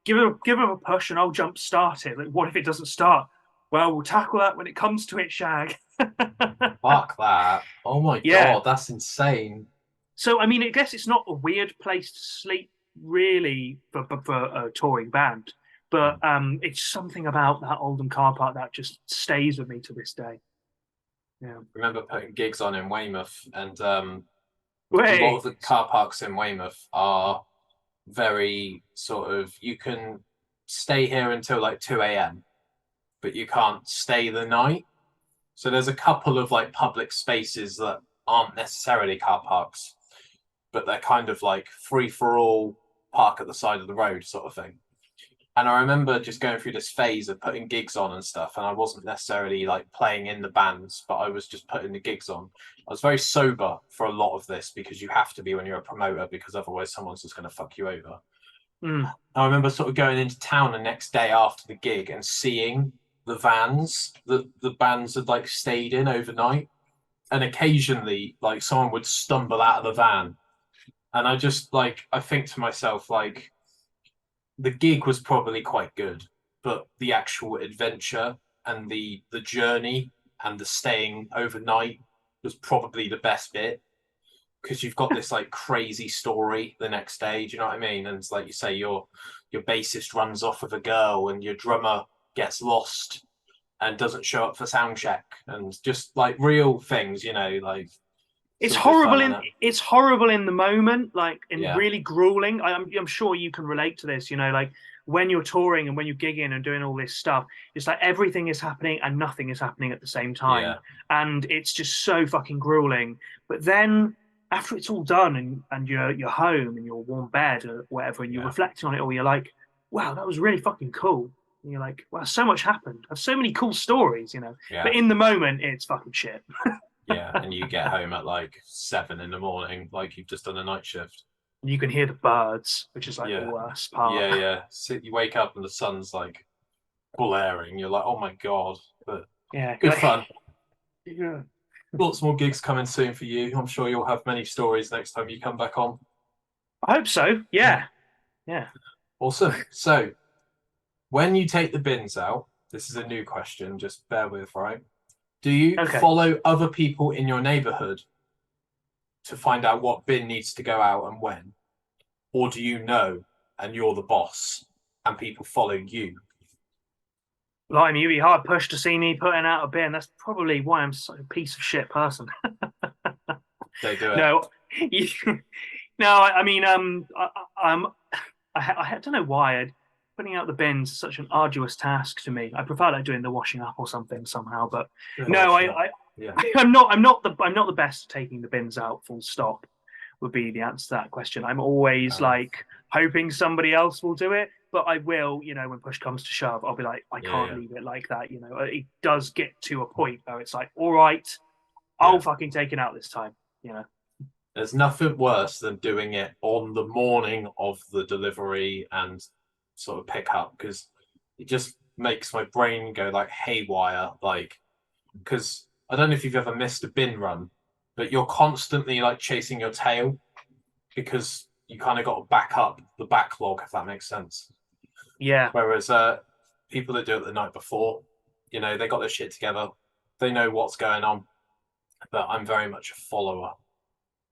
Speaker 2: give him a push and I'll jump start it. Like, what if it doesn't start? Well, we'll tackle that when it comes to it, Shag.
Speaker 4: Fuck that. Oh my God, that's insane.
Speaker 2: So, I mean, I guess it's not a weird place to sleep, really, for a touring band. But it's something about that Oldham car park that just stays with me to this day. Yeah.
Speaker 4: I remember putting gigs on in Weymouth, and a lot of the car parks in Weymouth are very sort of, you can stay here until like 2 a.m, but you can't stay the night. So there's a couple of like public spaces that aren't necessarily car parks, but they're kind of like free for all, park at the side of the road sort of thing. And I remember just going through this phase of putting gigs on and stuff, and I wasn't necessarily like playing in the bands, but I was just putting the gigs on. I was very sober for a lot of this because you have to be when you're a promoter, because otherwise someone's just going to fuck you over. I remember sort of going into town the next day after the gig and seeing the vans that the bands had like stayed in overnight, and occasionally like someone would stumble out of the van, and I just like, I think to myself, like, the gig was probably quite good, but the actual adventure and the journey and the staying overnight was probably the best bit, because you've got this like crazy story the next day. Do you know what I mean? And it's like you say, your bassist runs off with a girl, and your drummer gets lost and doesn't show up for sound check, and just like real things, like.
Speaker 2: It's horrible in the moment, like, and really grueling. I'm sure you can relate to this, like when you're touring and when you're gigging and doing all this stuff, it's like everything is happening and nothing is happening at the same time. And it's just so fucking grueling. But then after it's all done and you're home in your warm bed or whatever, and you're reflecting on it all, you're like, wow, that was really fucking cool. And you're like, wow, so much happened. I have so many cool stories, But in the moment, it's fucking shit.
Speaker 4: And you get home at like 7 a.m, like you've just done a night shift.
Speaker 2: You can hear the birds, which is like the worst part.
Speaker 4: So you wake up and the sun's like blaring. You're like, oh my God. But good fun.
Speaker 2: Yeah.
Speaker 4: Lots more gigs coming soon for you. I'm sure you'll have many stories next time you come back on.
Speaker 2: I hope so. Yeah.
Speaker 4: Awesome. So when you take the bins out, this is a new question, just bear with, right? Do you follow other people in your neighborhood to find out what bin needs to go out and when? Or do you know and you're the boss and people follow you?
Speaker 2: Blimey, you'd be hard pushed to see me putting out a bin. That's probably why I'm such a piece of shit person.
Speaker 4: Don't do it.
Speaker 2: No, no. I mean, I don't know why putting out the bins is such an arduous task to me. I prefer like doing the washing up or something somehow. But no,
Speaker 4: Yeah.
Speaker 2: I'm not the best at taking the bins out. Full stop would be the answer to that question. I'm always like hoping somebody else will do it, but I will. When push comes to shove, I'll be like, I can't leave it like that. It does get to a point where it's like, all right, I'll fucking take it out this time.
Speaker 4: There's nothing worse than doing it on the morning of the delivery and sort of pick up, because it just makes my brain go like haywire. Like, because I don't know if you've ever missed a bin run, but you're constantly like chasing your tail because you kind of got to back up the backlog, if that makes sense.
Speaker 2: Yeah.
Speaker 4: Whereas people that do it the night before, they got their shit together. They know what's going on. But I'm very much a follower.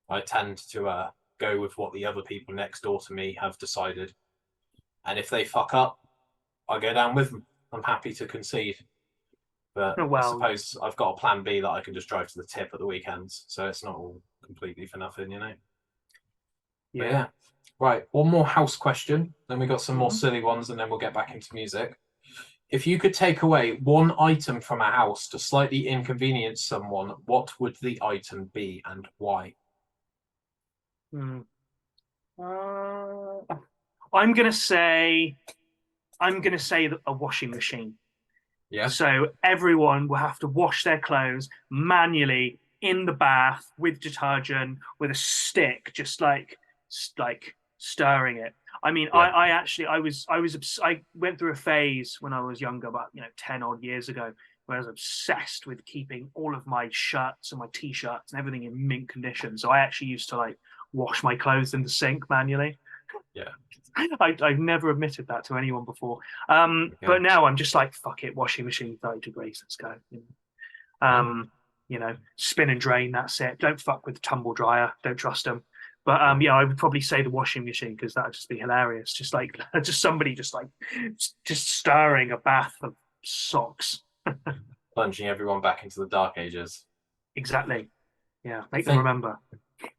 Speaker 4: I tend to go with what the other people next door to me have decided. And if they fuck up, I go down with them. I'm happy to concede. But I suppose I've got a plan B that I can just drive to the tip at the weekends. So it's not all completely for nothing,
Speaker 2: Yeah.
Speaker 4: But yeah. Right. One more house question. Then we got some more silly ones, and then we'll get back into music. If you could take away one item from a house to slightly inconvenience someone, what would the item be and why?
Speaker 2: I'm gonna say a washing machine.
Speaker 4: Yeah.
Speaker 2: So everyone will have to wash their clothes manually in the bath with detergent, with a stick, just like stirring it. I mean, I went through a phase when I was younger, about 10 odd years ago, where I was obsessed with keeping all of my shirts and my t-shirts and everything in mint condition. So I actually used to like wash my clothes in the sink manually.
Speaker 4: Yeah.
Speaker 2: I've never admitted that to anyone before. But now I'm just like, fuck it, washing machine, 30 degrees, let's go. Spin and drain, that's it. Don't fuck with the tumble dryer, don't trust them. But I would probably say the washing machine, because that would just be hilarious. Just like somebody just stirring a bath of socks.
Speaker 4: Plunging everyone back into the dark ages.
Speaker 2: Exactly. Yeah, make them remember.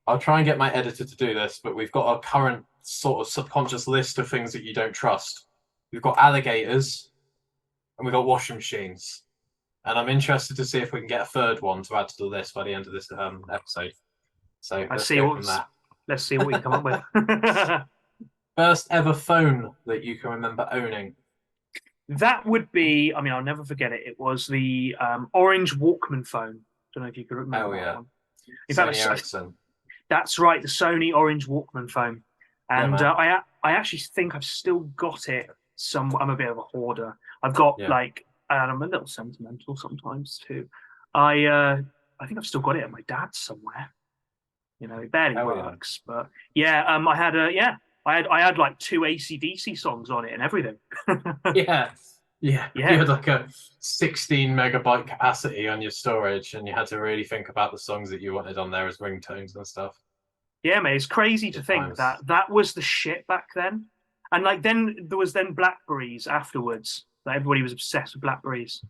Speaker 4: I'll try and get my editor to do this, but we've got a current sort of subconscious list of things that you don't trust. We've got alligators, and we've got washing machines. And I'm interested to see if we can get a third one to add to the list by the end of this episode. So let's go from that.
Speaker 2: Let's see what we can come up with.
Speaker 4: First ever phone that you can remember owning?
Speaker 2: That would be, I'll never forget it. It was the orange Walkman phone. Don't know if you can remember that one. In fact,
Speaker 4: Sony Ericsson.
Speaker 2: That's right, the Sony orange Walkman phone. And I actually think I've still got it. I'm a bit of a hoarder. I've got and I'm a little sentimental sometimes too. I think I've still got it at my dad's somewhere. It barely works, but I had like 2 AC/DC songs on it and everything.
Speaker 4: Yeah. You had like a 16 megabyte capacity on your storage, and you had to really think about the songs that you wanted on there as ringtones and stuff.
Speaker 2: Yeah, mate, it's crazy to think that was the shit back then. And like then there was Blackberries afterwards. Like, everybody was obsessed with Blackberries.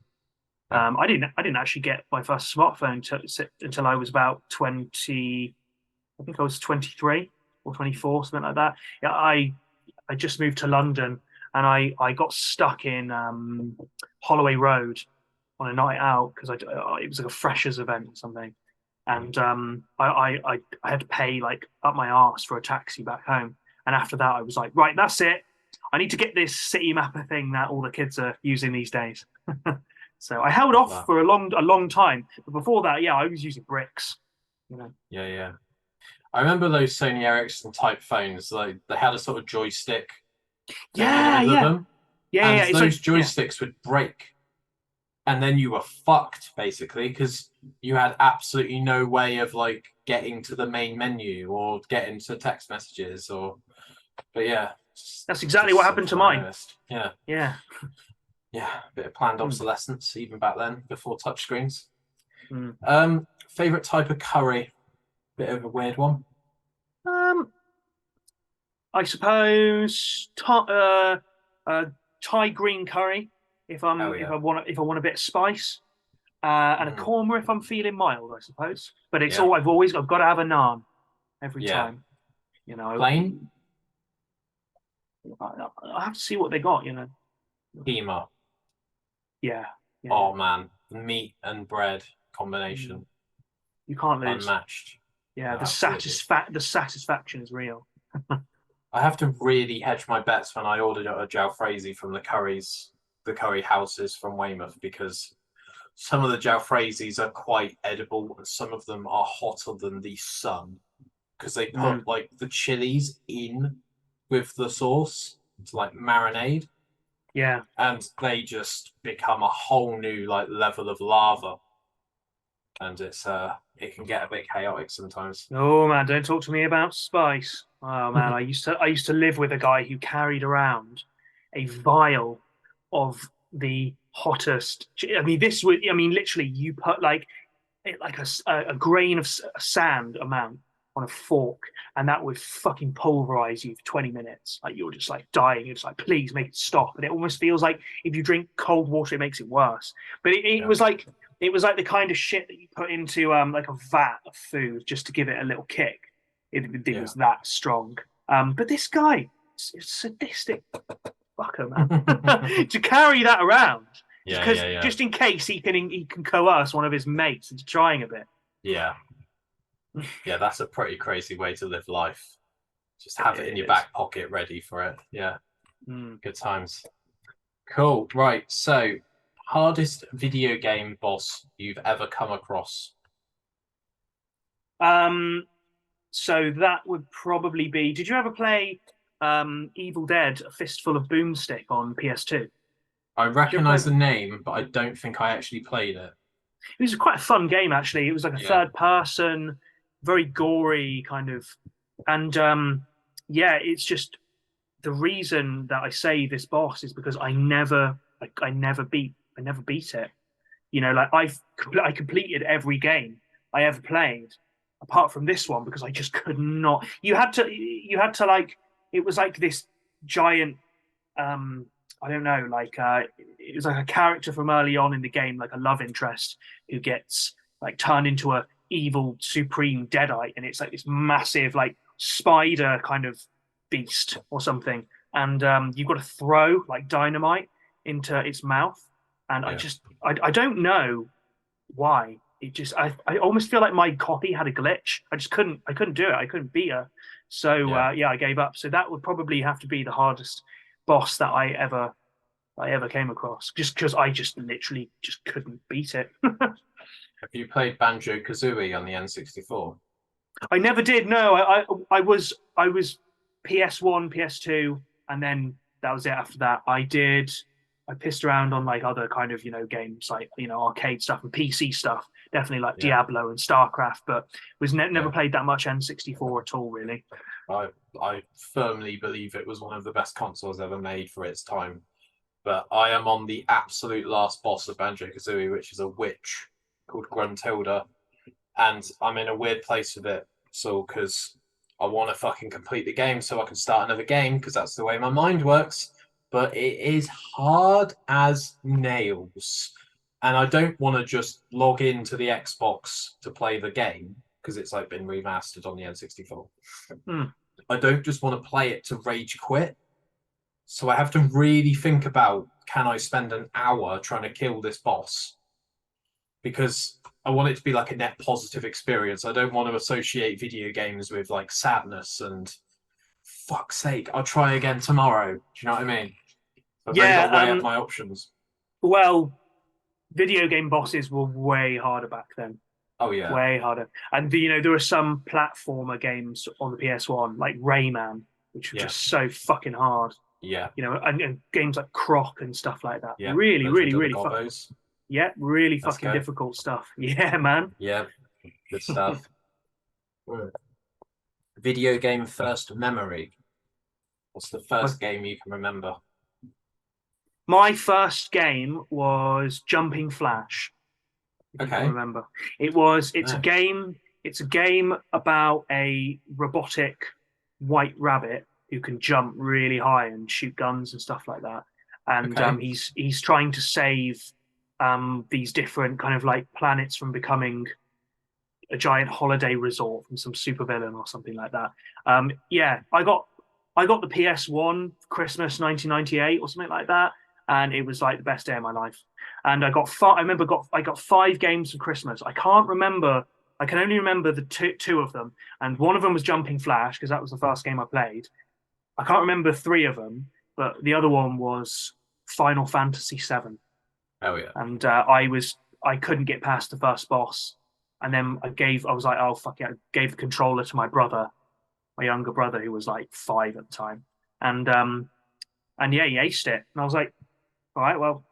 Speaker 2: I didn't actually get my first smartphone until I was about 20. I think I was 23 or 24, something like that. Yeah, I just moved to London, and I got stuck in Holloway Road on a night out because it was like a freshers event or something, and I had to pay like up my arse for a taxi back home. And after that, I was like, right, that's it. I need to get this city mapper thing that all the kids are using these days. So I held off for a long time. But before that, I was using bricks.
Speaker 4: Yeah. I remember those Sony Ericsson type phones. Like they had a sort of joystick. Those joysticks would break, and then you were fucked basically, because you had absolutely no way of like getting to the main menu or getting to text messages But yeah,
Speaker 2: that's exactly what happened to mine.
Speaker 4: Yeah. A bit of planned obsolescence even back then, before touchscreens. Favorite type of curry? Bit of a weird one.
Speaker 2: I suppose Thai green curry. If I want a bit of spice. and a korma if I'm feeling mild, I suppose. But it's
Speaker 4: Yeah.
Speaker 2: all I've got to have a naan every
Speaker 4: Yeah.
Speaker 2: time. You know,
Speaker 4: Plain?
Speaker 2: I have to see what they got. You know,
Speaker 4: Keema.
Speaker 2: yeah.
Speaker 4: Oh man, meat and bread combination,
Speaker 2: You can't lose.
Speaker 4: unmatched.
Speaker 2: Yeah,
Speaker 4: No,
Speaker 2: the satisfaction is real.
Speaker 4: I have to really hedge my bets when I ordered a jalfrezi from the curry houses from Weymouth, because some of the jalfrezis are quite edible and some of them are hotter than the sun, because they put like the chilies in with the sauce to like marinade.
Speaker 2: Yeah.
Speaker 4: And they just become a whole new like level of lava. And it can get a bit chaotic sometimes.
Speaker 2: Oh man, don't talk to me about spice. Oh man, I used to live with a guy who carried around a vial of the hottest. I mean, this would. I mean, literally, you put like a grain of sand amount on a fork, and that would fucking pulverize you for 20 minutes. Like you're just like dying. You're just like, please make it stop. And it almost feels like if you drink cold water, it makes it worse. But it was like the kind of shit that you put into like a vat of food just to give it a little kick. It was that strong. But this guy, it's sadistic fucker, man, to carry that around. Just in case he can coerce one of his mates into trying a bit.
Speaker 4: Yeah. Yeah, that's a pretty crazy way to live life. Just have it in your back pocket ready for it. Yeah. Good times. Cool. Right. So, hardest video game boss you've ever come across?
Speaker 2: So that would probably be. Did you ever play Evil Dead: A Fistful of Boomstick on PS2?
Speaker 4: I recognise the name, but I don't think I actually played it.
Speaker 2: It was quite a fun game, actually. It was like a third person, very gory kind of, and it's just the reason that I say this boss is because I never beat it. You know, like I completed every game I ever played, apart from this one, because I just could not. You had to like, it was like this giant I don't know, like it was like a character from early on in the game, like a love interest who gets like turned into a evil supreme deadite, and it's like this massive like spider kind of beast or something, and you've got to throw like dynamite into its mouth, and I don't know why. It just I almost feel like my copy had a glitch. I couldn't do it. I couldn't beat her. So I gave up. So that would probably have to be the hardest boss that I ever came across, just because I just literally just couldn't beat it.
Speaker 4: Have you played Banjo Kazooie on the N64?
Speaker 2: I never did. No, I was PS1, PS2, and then that was it. After that, I pissed around on like other kind of games, like arcade stuff and PC stuff. Definitely like Diablo and StarCraft, but was never played that much N64 at all, really.
Speaker 4: I firmly believe it was one of the best consoles ever made for its time. But I am on the absolute last boss of Banjo Kazooie, which is a witch called Gruntilda, and I'm in a weird place with it. So because I want to fucking complete the game so I can start another game, because that's the way my mind works. But it is hard as nails. And I don't want to just log into the Xbox to play the game, because it's like been remastered on the N64. I don't just want to play it to rage quit. So I have to really think about, can I spend an hour trying to kill this boss? Because I want it to be like a net positive experience. I don't want to associate video games with like sadness and fuck's sake, I'll try again tomorrow. Do you know what I mean? I've really got to weigh up my options.
Speaker 2: Well, video game bosses were way harder back then.
Speaker 4: Oh yeah,
Speaker 2: way harder. And there were some platformer games on the PS1, like Rayman, which were just so fucking hard.
Speaker 4: Yeah.
Speaker 2: And games like Croc and stuff like that.
Speaker 4: Yeah.
Speaker 2: Really fucking. Yeah, really fucking difficult stuff. Yeah, man.
Speaker 4: Yeah, good stuff. Video game first memory. What's the first game you can remember?
Speaker 2: My first game was Jumping Flash. If you can remember. It's a game about a robotic white rabbit who can jump really high and shoot guns and stuff like that. And he's trying to save these different kind of like planets from becoming a giant holiday resort from some supervillain or something like that. Yeah, I got the PS1 Christmas 1998 or something like that, and it was like the best day of my life. And I got 5 games for Christmas. I can't remember. I can only remember the two of them, and one of them was Jumping Flash because that was the first game I played. I can't remember 3 of them, but the other one was Final Fantasy VII.
Speaker 4: Oh yeah.
Speaker 2: And I couldn't get past the first boss, and then I was like, oh fuck it, I gave the controller to my brother, my younger brother, who was like 5 at the time, and yeah, he aced it, and I was like, all right, well,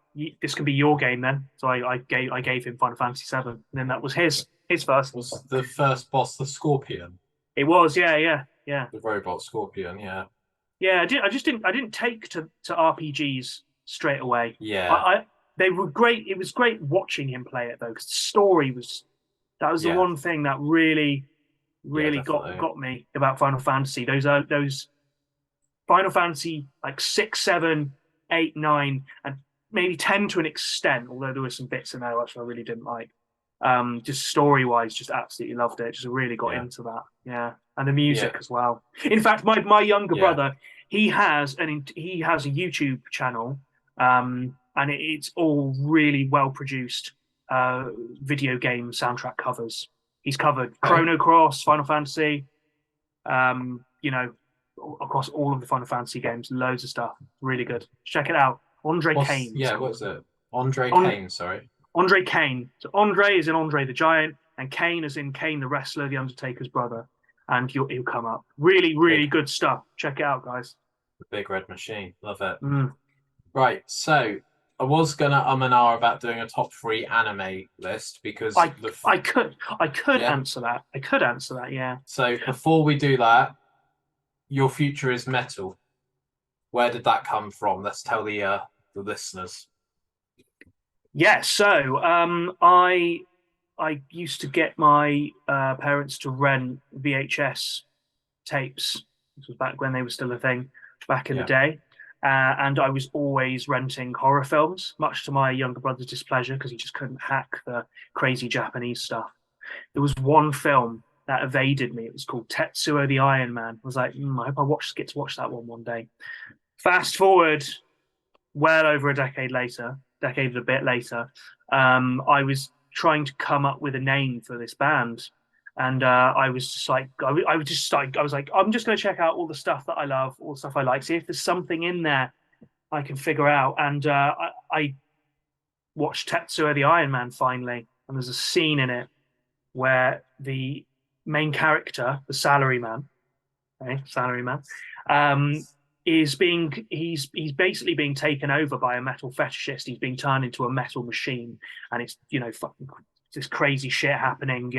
Speaker 2: this can be your game then. So I gave him Final Fantasy VII, and then that was his first.
Speaker 4: Was the first boss the Scorpion?
Speaker 2: It was, yeah.
Speaker 4: The robot Scorpion, yeah.
Speaker 2: Yeah, I didn't take to RPGs straight away.
Speaker 4: Yeah.
Speaker 2: They were great. It was great watching him play it though, because the story was the
Speaker 4: Yeah.
Speaker 2: one thing that really
Speaker 4: definitely.
Speaker 2: got me about Final Fantasy. Those Final Fantasy like 6, 7, 8, 9, and maybe 10 to an extent, although there were some bits in there which I really didn't like. Just story wise, just absolutely loved it. Just really got into that. Yeah, and the music as well. In fact, my younger brother, he has a YouTube channel, and it's all really well produced video game soundtrack covers. He's covered Chrono Cross, Final Fantasy, across all of the Final Fantasy games, loads of stuff. Really good. Check it out. Andre Kane.
Speaker 4: Yeah, what is it? Kane, sorry.
Speaker 2: Andre Kane. So Andre is in Andre the Giant, and Kane is in Kane the wrestler, the Undertaker's brother. And he'll come up. Really good stuff. Check it out, guys.
Speaker 4: The Big Red Machine. Love it.
Speaker 2: Mm.
Speaker 4: Right, so I was gonna and ah about doing a top 3 anime list because
Speaker 2: I could answer that. I could answer that, yeah.
Speaker 4: So before we do that, Your Future is Metal. Where did that come from? Let's tell the listeners.
Speaker 2: Yeah, so I used to get my parents to rent VHS tapes. This was back when they were still a thing, back in the day. And I was always renting horror films, much to my younger brother's displeasure because he just couldn't hack the crazy Japanese stuff. There was one film that evaded me. It was called Tetsuo the Iron Man. I was like, I hope I get to watch that one day. Fast forward well over a decade and a bit later, I was trying to come up with a name for this band. And I was like, I'm just going to check out all the stuff that I love, all the stuff I like, see if there's something in there I can figure out. And I watched Tetsuo the Iron Man finally, and there's a scene in it where the main character, the salaryman, he's basically being taken over by a metal fetishist. He's being turned into a metal machine, and it's fucking this crazy shit happening.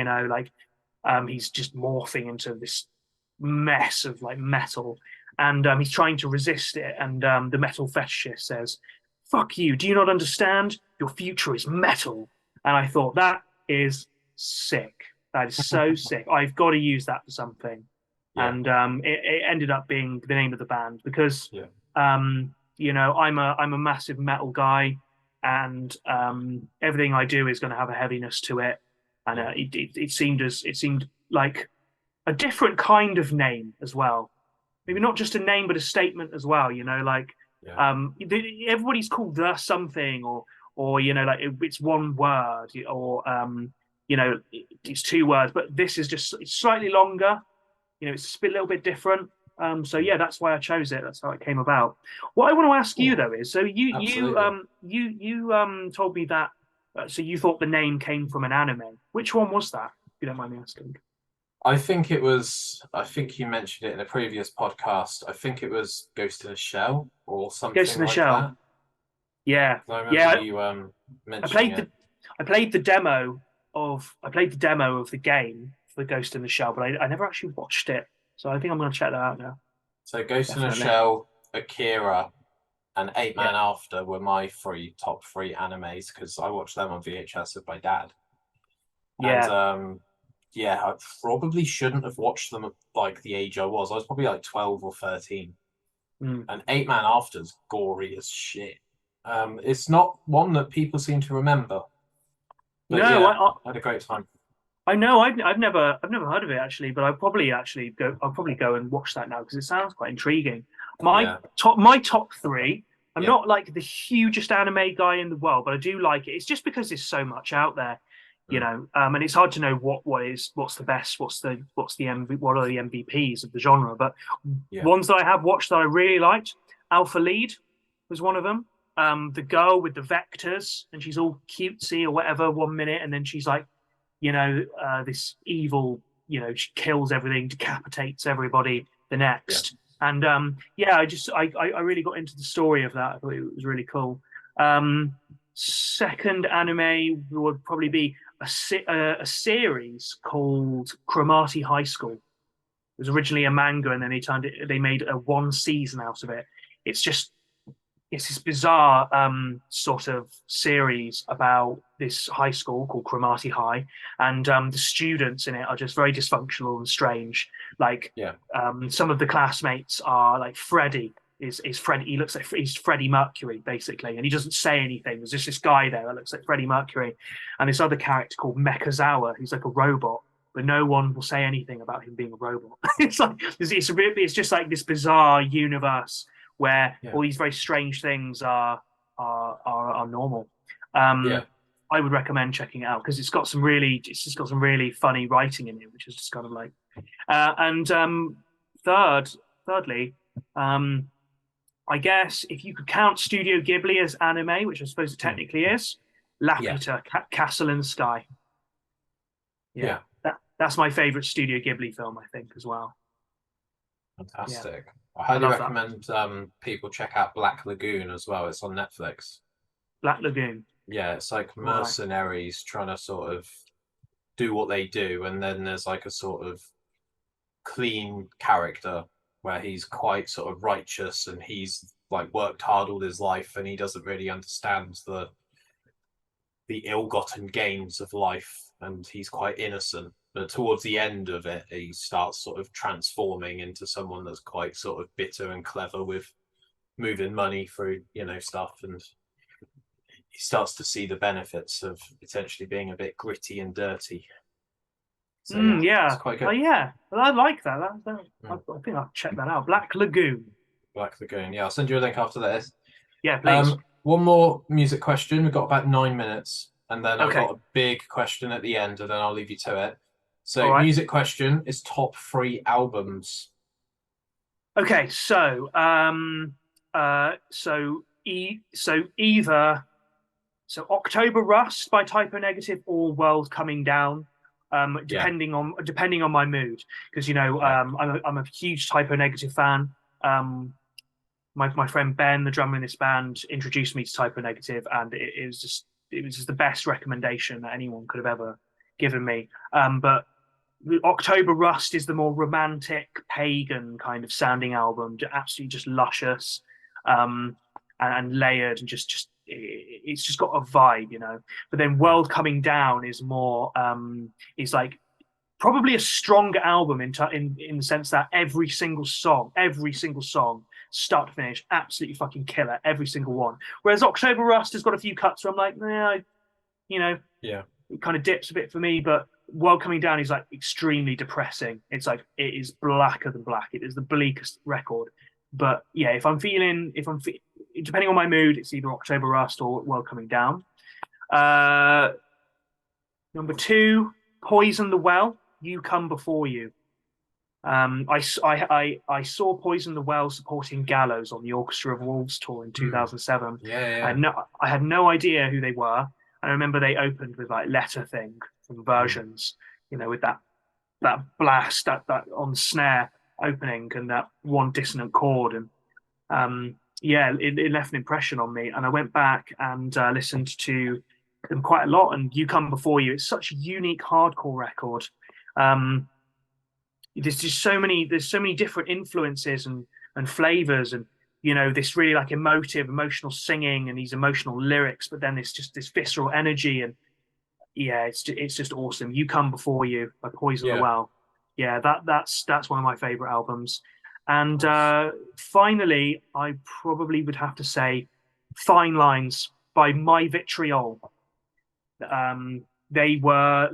Speaker 2: He's just morphing into this mess of like metal, and he's trying to resist it. And the metal fetishist says, "Fuck you! Do you not understand? Your future is metal." And I thought that is sick. That is so sick. I've got to use that for something. Yeah. And it ended up being the name of the band because I'm a massive metal guy, and everything I do is going to have a heaviness to it. And it seemed like a different kind of name as well. Maybe not just a name, but a statement as well. Everybody's called the something, or it's one word, or it's 2 words. But this is just it's slightly longer. It's a little bit different. So yeah, that's why I chose it. That's how it came about. What I want to ask you though is, so you told me that. So you thought the name came from an anime. Which one was that, if you don't mind me asking?
Speaker 4: I think you mentioned it in a previous podcast. I think it was Ghost in a Shell or something
Speaker 2: Ghost in a
Speaker 4: like
Speaker 2: Shell.
Speaker 4: that.
Speaker 2: Yeah.
Speaker 4: I remember you mentioning it.
Speaker 2: I played the demo of the game for Ghost in the Shell, but I never actually watched it. So I think I'm going to check that out now.
Speaker 4: So Ghost in a Shell, Akira, and 8 Man After were my top 3 animes because I watched them on VHS with my dad.
Speaker 2: Yeah.
Speaker 4: And I probably shouldn't have watched them at like the age I was. I was probably like 12 or 13. And 8 Man After's gory as shit. It's not one that people seem to remember. But
Speaker 2: No,
Speaker 4: yeah, I had a great time.
Speaker 2: I know I've never heard of it actually, but I'll probably go and watch that now because it sounds quite intriguing.
Speaker 4: Yeah.
Speaker 2: My top three. I'm
Speaker 4: Yeah.
Speaker 2: not like the hugest anime guy in the world, but I do like it. It's just because there's so much out there, and it's hard to know what's the best, what are the MVPs of the genre. But
Speaker 4: Yeah.
Speaker 2: ones that I have watched that I really liked, Alpha Lead was one of them. The girl with the vectors, and she's all cutesy or whatever 1 minute, and then she's like, this evil, she kills everything, decapitates everybody the next. And I really got into the story of that. I thought it was really cool. Second anime would probably be a series called Cromartie High School. It was originally a manga, and then they made a one season out of it. It's this bizarre sort of series about this high school called Cromartie High, and the students in it are just very dysfunctional and strange. Some of the classmates are like Freddie is Freddie. He looks like he's Freddie Mercury basically, and he doesn't say anything. There's just this guy there that looks like Freddie Mercury, and this other character called Mechazawa, who's like a robot. But no one will say anything about him being a robot. It's just like this bizarre universe where all these very strange things are normal. I would recommend checking it out because it's just got some really funny writing in it, which is just kind of like. Thirdly, I guess if you could count Studio Ghibli as anime, which I suppose it technically is, Laputa, Castle in the Sky.
Speaker 4: Yeah.
Speaker 2: That's my favorite Studio Ghibli film, I think, as well.
Speaker 4: Fantastic. I highly recommend people check out Black Lagoon as well. It's on Netflix.
Speaker 2: Black Lagoon.
Speaker 4: Yeah, it's like mercenaries trying to sort of do what they do, and then there's like a sort of clean character where he's quite sort of righteous, and he's like worked hard all his life, and he doesn't really understand the ill-gotten gains of life, and he's quite innocent. But towards the end of it, he starts sort of transforming into someone that's quite sort of bitter and clever with moving money through, stuff. And he starts to see the benefits of potentially being a bit gritty and dirty. So, it's quite good.
Speaker 2: Oh, yeah. Well, I like that. I think I'll check that out. Black Lagoon.
Speaker 4: Black Lagoon. Yeah, I'll send you a link after this.
Speaker 2: Yeah, please.
Speaker 4: One more music question. We've got about 9 minutes. And then I've got a big question at the end, and then I'll leave you to it. So, music question is top 3 albums.
Speaker 2: Okay, so either October Rust by Typo Negative or World Coming Down, depending on my mood, because I'm a huge Typo Negative fan. My friend Ben, the drummer in this band, introduced me to Typo Negative, and it was just the best recommendation that anyone could have ever given me. But October Rust is the more romantic, pagan kind of sounding album, absolutely just luscious, and layered, and it's just got a vibe, But then World Coming Down is more, is like probably a stronger album in the sense that every single song, start to finish, absolutely fucking killer, every single one. Whereas October Rust has got a few cuts where I'm like, it kind of dips a bit for me, but World Coming Down is like extremely depressing. It's like it is blacker than black. It is the bleakest record. But yeah, if I'm depending on my mood, it's either October Rust or World Coming Down. Number 2, Poison the Well, You Come Before You. I saw Poison the Well supporting Gallows on the Orchestra of Wolves tour in 2007. I had no idea who they were. I remember they opened with like Letter Thing from Versions, with that blast, that on snare opening, and that one dissonant chord, and it left an impression on me. And I went back and listened to them quite a lot. And You Come Before You, it's such a unique hardcore record. There's just so many different influences and flavors, and this really like emotional singing and these emotional lyrics, but then it's just this visceral energy, and it's just awesome. You Come Before You by Poison the Well. That's one of my favorite albums. And finally, I probably would have to say Fine Lines by My Vitriol. They were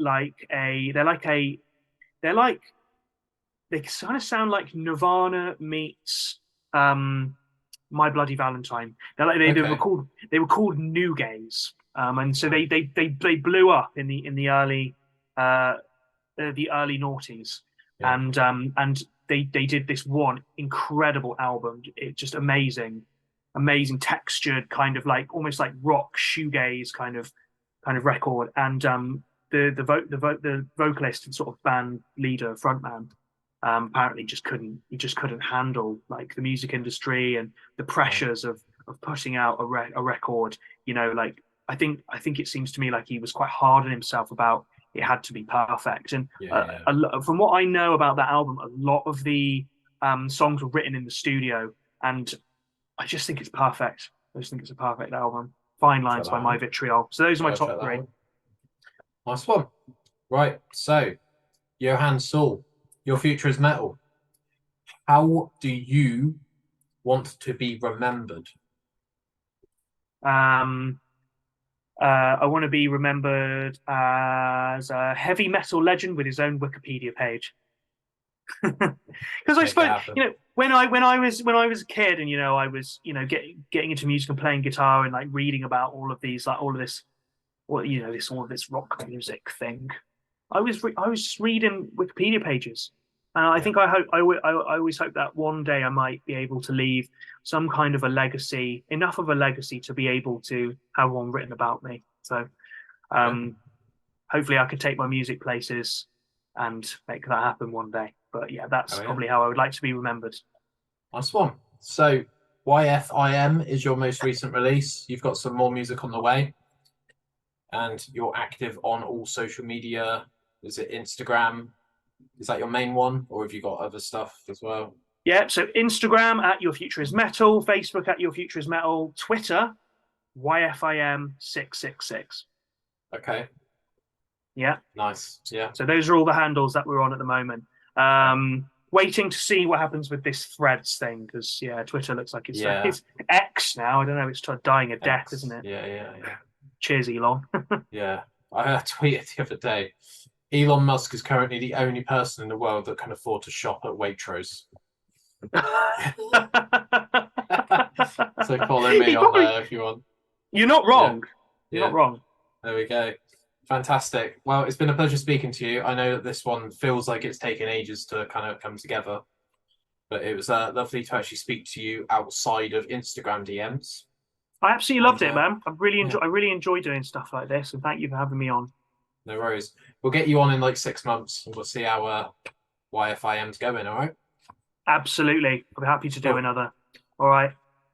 Speaker 2: they kind of sound like Nirvana meets My Bloody Valentine. They were called New Gaze, and so they blew up in the early noughties, and they did this one incredible album. It's just amazing textured, kind of like almost like rock shoegaze kind of record. And the vocalist and sort of band leader, frontman, apparently just couldn't handle like the music industry and the pressures of putting out a record. Like I think it seems to me like he was quite hard on himself about it had to be perfect. And from what I know about that album, a lot of the songs were written in the studio, and I just think it's perfect. I just think it's a perfect album. Fine Lines by My Vitriol. So those are my top three.
Speaker 4: Nice one. Right, so Johan Saul, your future is metal. How do you want to be remembered?
Speaker 2: I want to be remembered as a heavy metal legend with his own Wikipedia page. Because I suppose when I was a kid, and I was getting into music and playing guitar and like reading about all of this rock music thing, I was just reading Wikipedia pages, and I think I always hope that one day I might be able to leave some kind of a legacy, enough of a legacy to be able to have one written about me. So hopefully I could take my music places and make that happen one day. But yeah, that's probably how I would like to be remembered.
Speaker 4: Nice one. So YFIM is your most recent release. You've got some more music on the way, and you're active on all social media. Is it Instagram? Is that your main one, or have you got other stuff as well?
Speaker 2: Yeah, so Instagram at Your Future Is Metal, Facebook at Your Future Is Metal, Twitter YFIM666.
Speaker 4: Okay.
Speaker 2: Yeah.
Speaker 4: Nice. Yeah.
Speaker 2: So those are all the handles that we're on at the moment. Waiting to see what happens with this Threads thing, because Twitter looks like it's X now. I don't know. It's dying a death, isn't it?
Speaker 4: Yeah.
Speaker 2: Cheers, Elon.
Speaker 4: Yeah, I tweeted the other day. Elon Musk is currently the only person in the world that can afford to shop at Waitrose. So follow me on there if you want.
Speaker 2: You're not wrong. You're not wrong.
Speaker 4: There we go. Fantastic. Well, it's been a pleasure speaking to you. I know that this one feels like it's taken ages to kind of come together, but it was lovely to actually speak to you outside of Instagram DMs.
Speaker 2: I absolutely loved it, man. I really enjoy doing stuff like this, and thank you for having me on.
Speaker 4: No worries. We'll get you on in like 6 months, and we'll see how YFIM's going. All right.
Speaker 2: Absolutely. I'll be happy to do another. All right.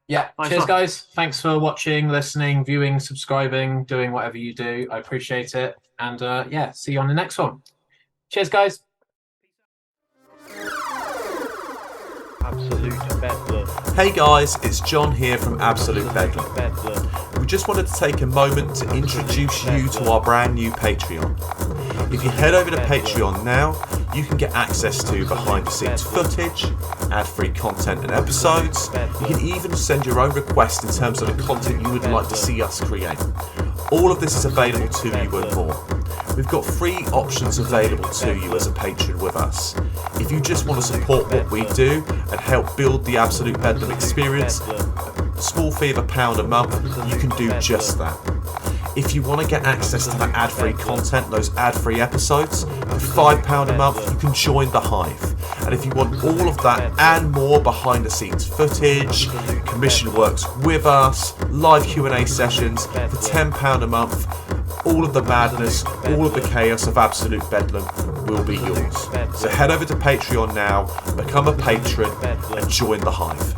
Speaker 4: Yeah.
Speaker 2: Nice
Speaker 4: Cheers,
Speaker 2: one.
Speaker 4: guys. Thanks for watching, listening, viewing, subscribing, doing whatever you do. I appreciate it. And see you on the next one. Cheers, guys.
Speaker 1: Absolute Bedlam.
Speaker 3: Hey guys, it's John here from Absolute Bedlam. We just wanted to take a moment to introduce you to our brand new Patreon. If you head over to Patreon now, you can get access to behind the scenes footage, ad-free content and episodes. You can even send your own requests in terms of the content you would like to see us create. All of this is available to you and more. We've got free options available to you as a patron with us. If you just want to support what we do and help build the Absolute Bedlam experience, a small fee of £1 a month, you can do just that. If you want to get access to that ad-free content, those ad-free episodes, for £5 a month, you can join the Hive. And if you want all of that and more behind the scenes footage, commission works with us, live Q&A sessions, for £10 a month, all of the madness, all of the chaos of Absolute Bedlam will be yours. So head over to Patreon now, become a patron, and join the Hive.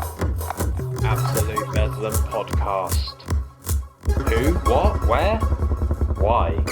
Speaker 1: Absolute Bedlam podcast. Who? What? Where? Why?